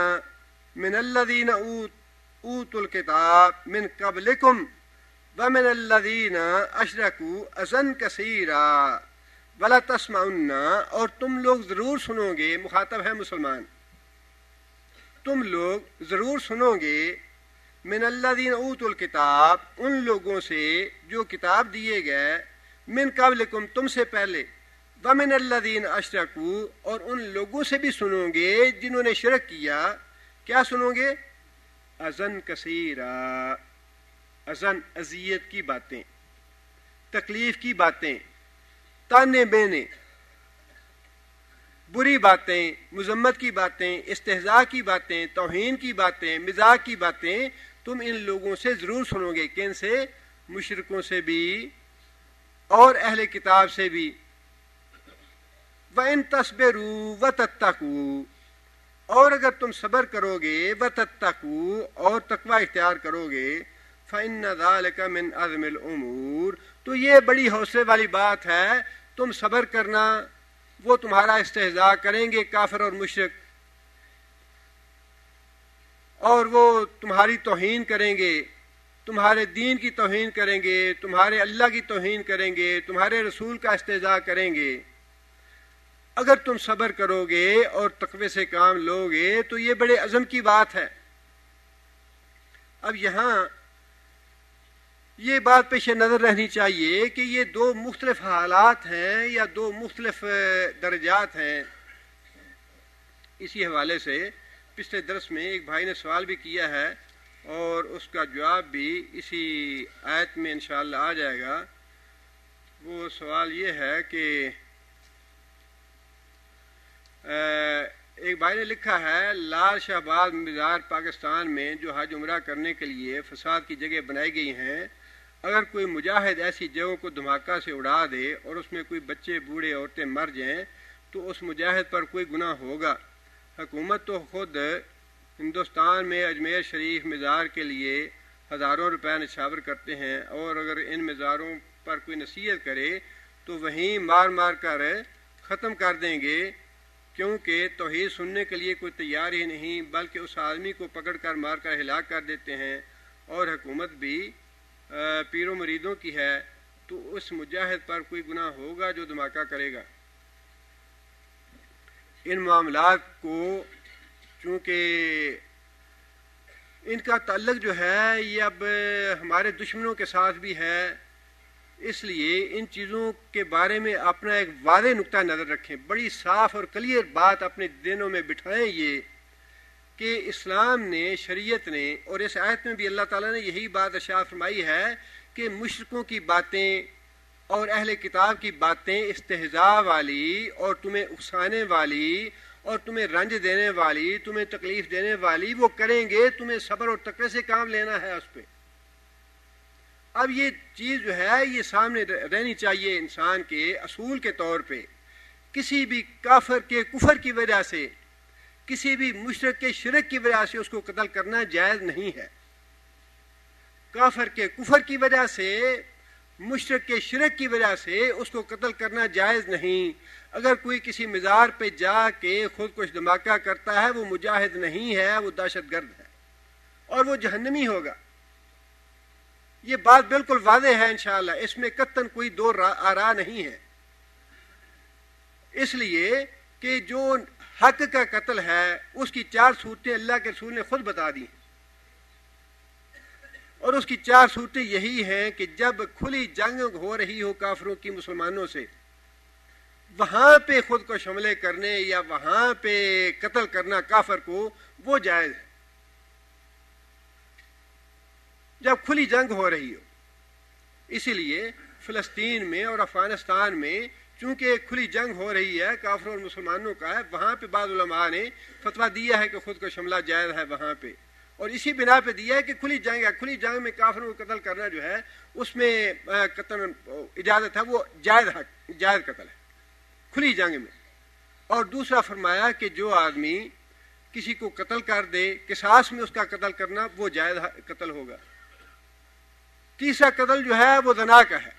من الذین اوتوا الکتاب من قبلکم ومن الذین اشرکوا اذًا کثیرا. ولا تسمعن، اور تم لوگ ضرور سنو گے، مخاطب ہے مسلمان، تم لوگ ضرور سنو گے، من الذین اوتوا الکتاب، ان لوگوں سے جو کتاب دیے گئے، من قبلکم، تم سے پہلے، ومن الذین اشرکوا، اور ان لوگوں سے بھی سنو گے جنہوں نے شرک کیا. کیا سنو گے؟ اذًا کثیرا، اذن اذیت کی باتیں، تکلیف کی باتیں، تانے بینے، بری باتیں، مذمت کی باتیں، استہزاء کی باتیں، توہین کی باتیں، مزاح کی باتیں تم ان لوگوں سے ضرور سنو گے. کن سے؟ مشرکوں سے بھی اور اہل کتاب سے بھی. وَإِن تَصْبِرُوا وَتَتَّقُوا، اور اگر تم صبر کرو گے، وَتَتَّقُوا، اور تقوی اختیار کرو گے، فَإِنَّ ذَلِكَ مِنْ عَزْمِ الْأُمُورِ، تو یہ بڑی حوصلے والی بات ہے. تم صبر کرنا. وہ تمہارا استہزاء کریں گے کافر اور مشرک، اور وہ تمہاری توہین کریں گے، تمہارے دین کی توہین کریں گے، تمہارے اللہ کی توہین کریں گے، تمہارے رسول کا استہزاء کریں گے. اگر تم صبر کرو گے اور تقوی سے کام لو گے تو یہ بڑے عزم کی بات ہے. اب یہاں یہ بات پیش نظر رہنی چاہیے کہ یہ دو مختلف حالات ہیں یا دو مختلف درجات ہیں. اسی حوالے سے پچھلے درس میں ایک بھائی نے سوال بھی کیا ہے اور اس کا جواب بھی اسی آیت میں انشاءاللہ آ جائے گا. وہ سوال یہ ہے کہ ایک بھائی نے لکھا ہے لال شہباز مزار پاکستان میں جو حج عمرہ کرنے کے لیے فساد کی جگہ بنائی گئی ہیں، اگر کوئی مجاہد ایسی جگہوں کو دھماکہ سے اڑا دے اور اس میں کوئی بچے بوڑھے عورتیں مر جائیں تو اس مجاہد پر کوئی گناہ ہوگا؟ حکومت تو خود ہندوستان میں اجمیر شریف مزار کے لیے ہزاروں روپے نچھاور کرتے ہیں، اور اگر ان مزاروں پر کوئی نصیحت کرے تو وہیں مار مار کر ختم کر دیں گے، کیونکہ توحید سننے کے لیے کوئی تیار ہی نہیں، بلکہ اس آدمی کو پکڑ کر مار کر ہلاک کر دیتے ہیں. اور حکومت بھی پیروں مریدوں کی ہے، تو اس مجاہد پر کوئی گناہ ہوگا جو دھماکہ کرے گا؟ ان معاملات کو چونکہ ان کا تعلق جو ہے یہ اب ہمارے دشمنوں کے ساتھ بھی ہے، اس لیے ان چیزوں کے بارے میں اپنا ایک واضح نقطہ نظر رکھیں، بڑی صاف اور کلیئر بات اپنے دینوں میں بٹھائیں یہ کہ اسلام نے، شریعت نے، اور اس آیت میں بھی اللہ تعالیٰ نے یہی بات ارشاد فرمائی ہے کہ مشرکوں کی باتیں اور اہل کتاب کی باتیں استہزاء والی اور تمہیں اکسانے والی اور تمہیں رنج دینے والی، تمہیں تکلیف دینے والی وہ کریں گے، تمہیں صبر اور تقوی سے کام لینا ہے اس پہ. اب یہ چیز جو ہے یہ سامنے رہنی چاہیے انسان کے اصول کے طور پہ. کسی بھی کافر کے کفر کی وجہ سے، کسی بھی مشرک کے شرک کی وجہ سے اس کو قتل کرنا جائز نہیں ہے. کافر کے کفر کی وجہ سے، مشرک کے شرک کی وجہ سے اس کو قتل کرنا جائز نہیں. اگر کوئی کسی مزار پہ جا کے خود کش دھماکہ کرتا ہے وہ مجاہد نہیں ہے، وہ دہشت گرد ہے اور وہ جہنمی ہوگا. یہ بات بالکل واضح ہے انشاءاللہ، اس میں قطعاً کوئی دو آراء نہیں ہے. اس لیے کہ جو حق کا قتل ہے اس کی 4 صورتیں اللہ کے رسول نے خود بتا دی ہیں، اور اس کی 4 صورتیں یہی ہیں کہ جب کھلی جنگ ہو رہی ہو کافروں کی مسلمانوں سے، وہاں پہ خود کو حملے کرنے یا وہاں پہ قتل کرنا کافر کو وہ جائز ہے. جب کھلی جنگ ہو رہی ہو. اسی لیے فلسطین میں اور افغانستان میں چونکہ کھلی جنگ ہو رہی ہے کافروں اور مسلمانوں کا ہے، وہاں پہ بعض علماء نے فتویٰ دیا ہے کہ خود کو حملہ جائز ہے وہاں پہ، اور اسی بنا پہ دیا ہے کہ کھلی جنگ ہے، کھلی جنگ میں کافروں کو قتل کرنا جو ہے اس میں قتل اجازت ہے، وہ جائز قتل ہے کھلی جنگ میں. اور دوسرا فرمایا کہ جو آدمی کسی کو قتل کر دے قصاص میں اس کا قتل کرنا وہ جائز قتل ہوگا. تیسرا قتل جو ہے وہ زنا کا ہے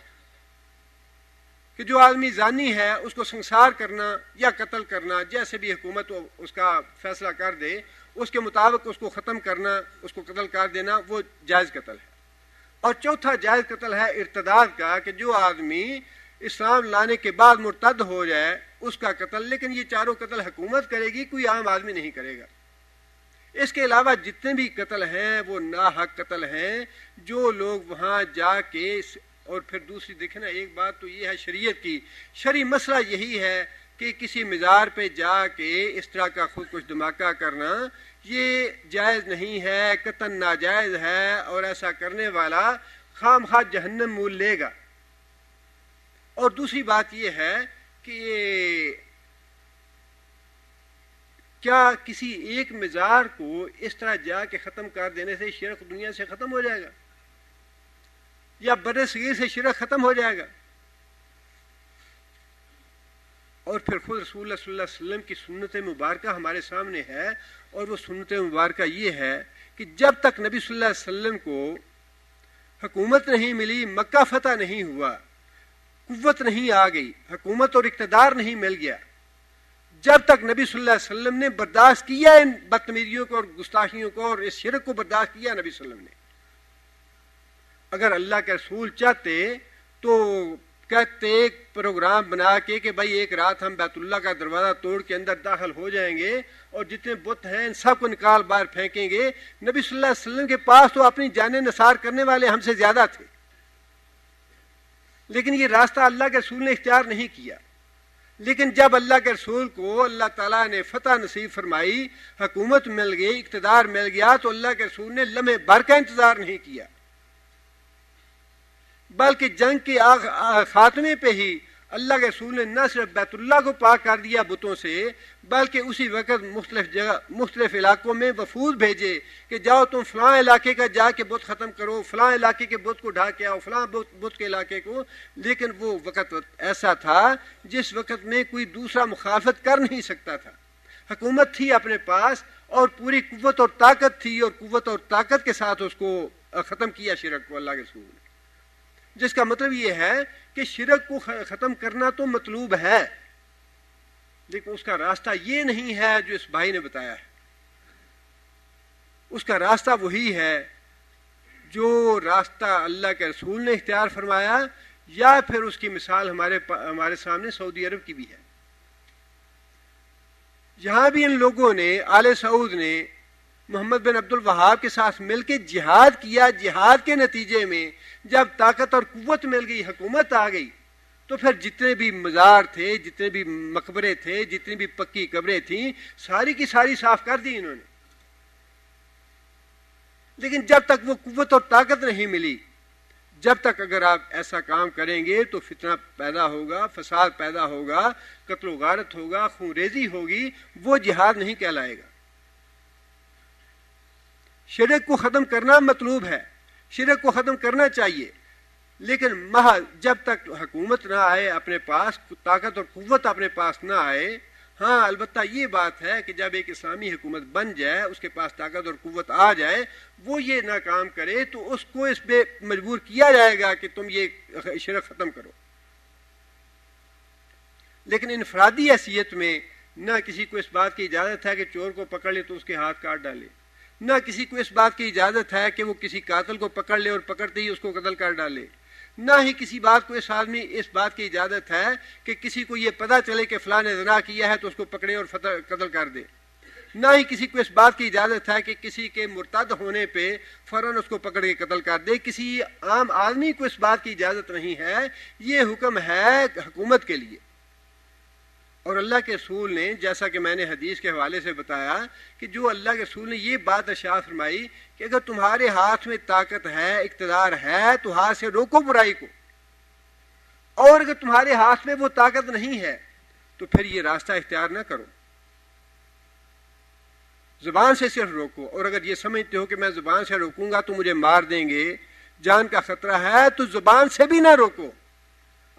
کہ جو آدمی زانی ہے اس کو سنسار کرنا یا قتل کرنا، جیسے بھی حکومت اس کا فیصلہ کر دے اس کے مطابق اس کو ختم کرنا، اس کو قتل کر دینا، وہ جائز قتل ہے. اور چوتھا جائز قتل ہے ارتداد کا کہ جو آدمی اسلام لانے کے بعد مرتد ہو جائے اس کا قتل. لیکن یہ چاروں قتل حکومت کرے گی، کوئی عام آدمی نہیں کرے گا. اس کے علاوہ جتنے بھی قتل ہیں وہ ناحق قتل ہیں جو لوگ وہاں جا کے. اور پھر دوسری دیکھیں نا، ایک بات تو یہ ہے شریعت کی، شرعی مسئلہ یہی ہے کہ کسی مزار پہ جا کے اس طرح کا خود کش دھماکہ کرنا یہ جائز نہیں ہے، قطعاً ناجائز ہے، اور ایسا کرنے والا خام خواہ جہنم مول لے گا. اور دوسری بات یہ ہے کہ کیا کسی ایک مزار کو اس طرح جا کے ختم کر دینے سے شرک دنیا سے ختم ہو جائے گا یا بر صغیر سے شرک ختم ہو جائے گا؟ اور پھر خود رسول اللہ صلی اللہ علیہ وسلم کی سنت مبارکہ ہمارے سامنے ہے، اور وہ سنت مبارکہ یہ ہے کہ جب تک نبی صلی اللہ علیہ وسلم کو حکومت نہیں ملی، مکہ فتح نہیں ہوا، قوت نہیں آ گئی، حکومت اور اقتدار نہیں مل گیا، جب تک نبی صلی اللہ علیہ وسلم نے برداشت کیا ان بدتمیزیوں کو اور گستاخیوں کو اور اس شرک کو برداشت کیا نبی صلی اللہ علیہ وسلم نے. اگر اللہ کے رسول چاہتے تو کہتے ایک پروگرام بنا کے کہ بھائی ایک رات ہم بیت اللہ کا دروازہ توڑ کے اندر داخل ہو جائیں گے اور جتنے بت ہیں ان سب کو نکال باہر پھینکیں گے. نبی صلی اللہ علیہ وسلم کے پاس تو اپنی جانیں نثار کرنے والے ہم سے زیادہ تھے, لیکن یہ راستہ اللہ کے رسول نے اختیار نہیں کیا. لیکن جب اللہ کے رسول کو اللہ تعالیٰ نے فتح نصیب فرمائی, حکومت مل گئی, اقتدار مل گیا, تو اللہ کے رسول نے لمحے بھر کا انتظار نہیں کیا, بلکہ جنگ کے خاتمے پہ ہی اللہ کے رسول نے نہ صرف بیت اللہ کو پاک کر دیا بتوں سے, بلکہ اسی وقت مختلف علاقوں میں وفود بھیجے کہ جاؤ تم فلاں علاقے کا جا کے بت ختم کرو, فلاں علاقے کے بت کو ڈھا کے آؤ, فلاں بت کے علاقے کو. لیکن وہ وقت ایسا تھا جس وقت میں کوئی دوسرا مخالفت کر نہیں سکتا تھا. حکومت تھی اپنے پاس اور پوری قوت اور طاقت تھی, اور قوت اور طاقت کے ساتھ اس کو ختم کیا شرک کو اللہ کے رسول نے. جس کا مطلب یہ ہے کہ شرک کو ختم کرنا تو مطلوب ہے, لیکن اس کا راستہ یہ نہیں ہے جو اس بھائی نے بتایا ہے. اس کا راستہ وہی ہے جو راستہ اللہ کے رسول نے اختیار فرمایا, یا پھر اس کی مثال ہمارے سامنے سعودی عرب کی بھی ہے. یہاں بھی ان لوگوں نے, آل سعود نے محمد بن عبد الوہاب کے ساتھ مل کے جہاد کیا. جہاد کے نتیجے میں جب طاقت اور قوت مل گئی, حکومت آ گئی, تو پھر جتنے بھی مزار تھے, جتنے بھی مقبرے تھے, جتنی بھی پکی قبریں تھیں, ساری کی ساری صاف کر دی انہوں نے. لیکن جب تک وہ قوت اور طاقت نہیں ملی, جب تک اگر آپ ایسا کام کریں گے تو فتنہ پیدا ہوگا, فساد پیدا ہوگا, قتل و غارت ہوگا, خون ریزی ہوگی, وہ جہاد نہیں کہلائے گا. شرک کو ختم کرنا مطلوب ہے, شرک کو ختم کرنا چاہیے, لیکن محض جب تک حکومت نہ آئے اپنے پاس, طاقت اور قوت اپنے پاس نہ آئے. ہاں البتہ یہ بات ہے کہ جب ایک اسلامی حکومت بن جائے, اس کے پاس طاقت اور قوت آ جائے, وہ یہ نہ کام کرے تو اس کو اس پہ مجبور کیا جائے گا کہ تم یہ شرک ختم کرو. لیکن انفرادی حیثیت میں نہ کسی کو اس بات کی اجازت ہے کہ چور کو پکڑ لے تو اس کے ہاتھ کاٹ ڈالے, نہ کسی کو اس بات کی اجازت ہے کہ وہ کسی قاتل کو پکڑ لے اور پکڑتے ہی اس کو قتل کر ڈالے, نہ ہی کسی بات کو اس بات کی اجازت ہے کہ کسی کو یہ پتہ چلے کہ فلاں نے زنا کیا ہے تو اس کو پکڑے اور قتل کر دے, نہ ہی کسی کو اس بات کی اجازت ہے کہ کسی کے مرتد ہونے پہ فوراً اس کو پکڑ کے قتل کر دے. کسی عام آدمی کو اس بات کی اجازت نہیں ہے. یہ حکم ہے حکومت کے لیے. اور اللہ کے رسول نے, جیسا کہ میں نے حدیث کے حوالے سے بتایا, کہ جو اللہ کے رسول نے یہ بات ارشاد فرمائی کہ اگر تمہارے ہاتھ میں طاقت ہے, اقتدار ہے, تو ہاتھ سے روکو برائی کو, اور اگر تمہارے ہاتھ میں وہ طاقت نہیں ہے تو پھر یہ راستہ اختیار نہ کرو, زبان سے صرف روکو. اور اگر یہ سمجھتے ہو کہ میں زبان سے روکوں گا تو مجھے مار دیں گے, جان کا خطرہ ہے, تو زبان سے بھی نہ روکو.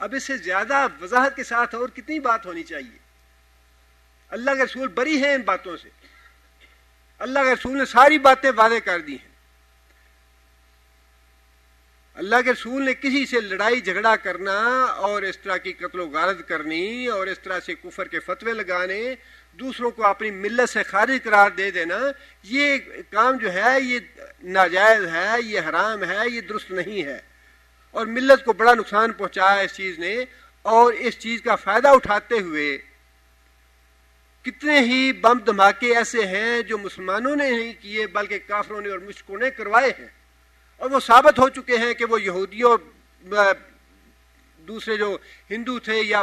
اب اس سے زیادہ وضاحت کے ساتھ اور کتنی بات ہونی چاہیے. اللہ کے رسول بری ہیں ان باتوں سے, اللہ کے رسول نے ساری باتیں واضح کر دی ہیں. اللہ کے رسول نے کسی سے لڑائی جھگڑا کرنا اور اس طرح کی قتل و غارت کرنی اور اس طرح سے کفر کے فتوے لگانے, دوسروں کو اپنی ملت سے خارج قرار دے دینا, یہ کام جو ہے یہ ناجائز ہے, یہ حرام ہے, یہ درست نہیں ہے, اور ملت کو بڑا نقصان پہنچایا اس چیز نے. اور اس چیز کا فائدہ اٹھاتے ہوئے کتنے ہی بم دھماکے ایسے ہیں جو مسلمانوں نے نہیں کیے بلکہ کافروں نے اور مشرکوں نے کروائے ہیں, اور وہ ثابت ہو چکے ہیں کہ وہ یہودیوں اور دوسرے جو ہندو تھے یا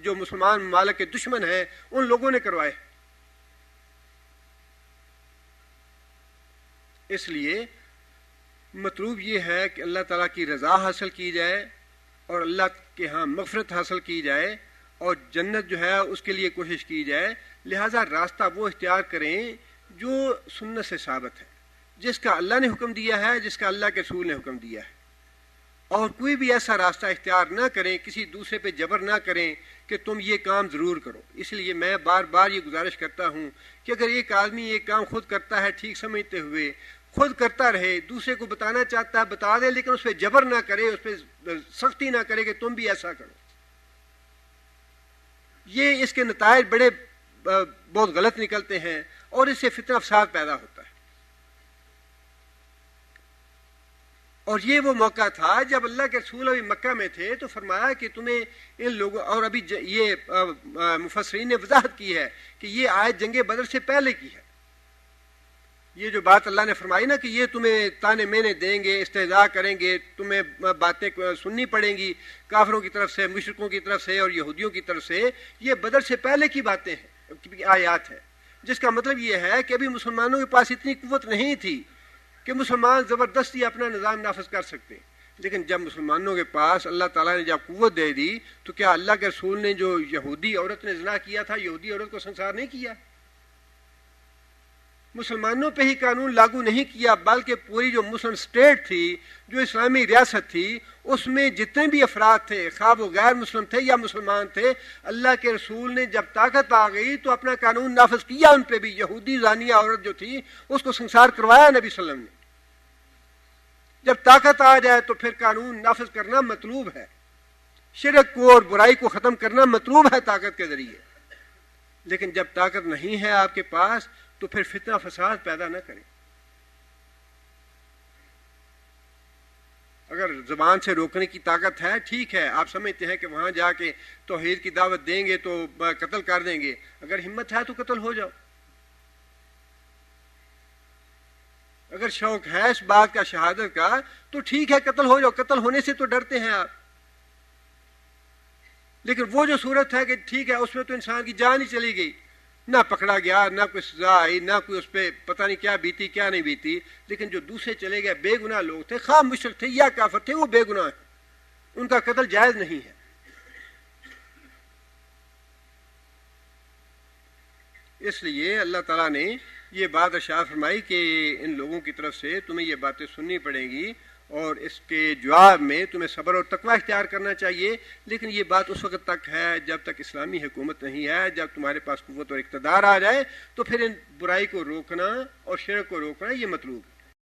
جو مسلمان ممالک کے دشمن ہیں, ان لوگوں نے کروائے. اس لیے مطلوب یہ ہے کہ اللہ تعالیٰ کی رضا حاصل کی جائے اور اللہ کے ہاں مغفرت حاصل کی جائے, اور جنت جو ہے اس کے لیے کوشش کی جائے. لہذا راستہ وہ اختیار کریں جو سنت سے ثابت ہے, جس کا اللہ نے حکم دیا ہے, جس کا اللہ کے رسول نے حکم دیا ہے. اور کوئی بھی ایسا راستہ اختیار نہ کریں, کسی دوسرے پہ جبر نہ کریں کہ تم یہ کام ضرور کرو. اس لیے میں بار بار یہ گزارش کرتا ہوں کہ اگر ایک آدمی یہ کام خود کرتا ہے ٹھیک سمجھتے ہوئے, خود کرتا رہے, دوسرے کو بتانا چاہتا ہے بتا دے, لیکن اس پہ جبر نہ کرے, اس پہ سختی نہ کرے کہ تم بھی ایسا کرو. یہ اس کے نتائج بہت غلط نکلتے ہیں اور اس سے فتنہ فساد پیدا ہوتا ہے. اور یہ وہ موقع تھا جب اللہ کے رسول ابھی مکہ میں تھے تو فرمایا کہ تمہیں ان لوگوں، اور ابھی یہ مفسرین نے وضاحت کی ہے کہ یہ آیت جنگ بدر سے پہلے کی ہے. یہ جو بات اللہ نے فرمائی نا کہ یہ تمہیں تانے مینے دیں گے، استہزاء کریں گے، تمہیں باتیں سننی پڑیں گی کافروں کی طرف سے، مشرکوں کی طرف سے اور یہودیوں کی طرف سے، یہ بدر سے پہلے کی باتیں ہیں، آیات ہے. جس کا مطلب یہ ہے کہ ابھی مسلمانوں کے پاس اتنی قوت نہیں تھی کہ مسلمان زبردستی اپنا نظام نافذ کر سکتے. لیکن جب مسلمانوں کے پاس اللہ تعالیٰ نے جب قوت دے دی تو کیا اللہ کے رسول نے جو یہودی عورت نے زنا کیا تھا، یہودی عورت کو سنسار نہیں کیا؟ مسلمانوں پہ ہی قانون لاگو نہیں کیا، بلکہ پوری جو مسلم اسٹیٹ تھی، جو اسلامی ریاست تھی، اس میں جتنے بھی افراد تھے، خواہ وہ غیر مسلم تھے یا مسلمان تھے، اللہ کے رسول نے جب طاقت آ گئی تو اپنا قانون نافذ کیا. ان پہ بھی یہودی زانیہ عورت جو تھی اس کو سنسار کروایا نبی صلی اللہ علیہ وسلم نے. جب طاقت آ جائے تو پھر قانون نافذ کرنا مطلوب ہے، شرک کو اور برائی کو ختم کرنا مطلوب ہے طاقت کے ذریعے. لیکن جب طاقت نہیں ہے آپ کے پاس تو پھر فتنہ فساد پیدا نہ کریں. اگر زبان سے روکنے کی طاقت ہے ٹھیک ہے، آپ سمجھتے ہیں کہ وہاں جا کے توحید کی دعوت دیں گے تو قتل کر دیں گے، اگر ہمت ہے تو قتل ہو جاؤ. اگر شوق ہے اس بات کا شہادت کا تو ٹھیک ہے، قتل ہو جاؤ. قتل ہونے سے تو ڈرتے ہیں آپ، لیکن وہ جو صورت ہے کہ ٹھیک ہے اس میں تو انسان کی جان ہی چلی گئی، نہ پکڑا گیا، نہ کوئی سزا آئی، نہ کوئی اس پہ پتہ نہیں کیا بیتی کیا نہیں بیتی. لیکن جو دوسرے چلے گئے بے گناہ لوگ تھے، خواہ مشرک تھے یا کافر تھے، وہ بے گناہ ہیں، ان کا قتل جائز نہیں ہے. اس لیے اللہ تعالیٰ نے یہ بات ارشاد فرمائی کہ ان لوگوں کی طرف سے تمہیں یہ باتیں سننی پڑیں گی اور اس کے جواب میں تمہیں صبر اور تقوی اختیار کرنا چاہیے. لیکن یہ بات اس وقت تک ہے جب تک اسلامی حکومت نہیں ہے. جب تمہارے پاس قوت اور اقتدار آ جائے تو پھر ان برائی کو روکنا اور شرک کو روکنا یہ مطلوب ہے.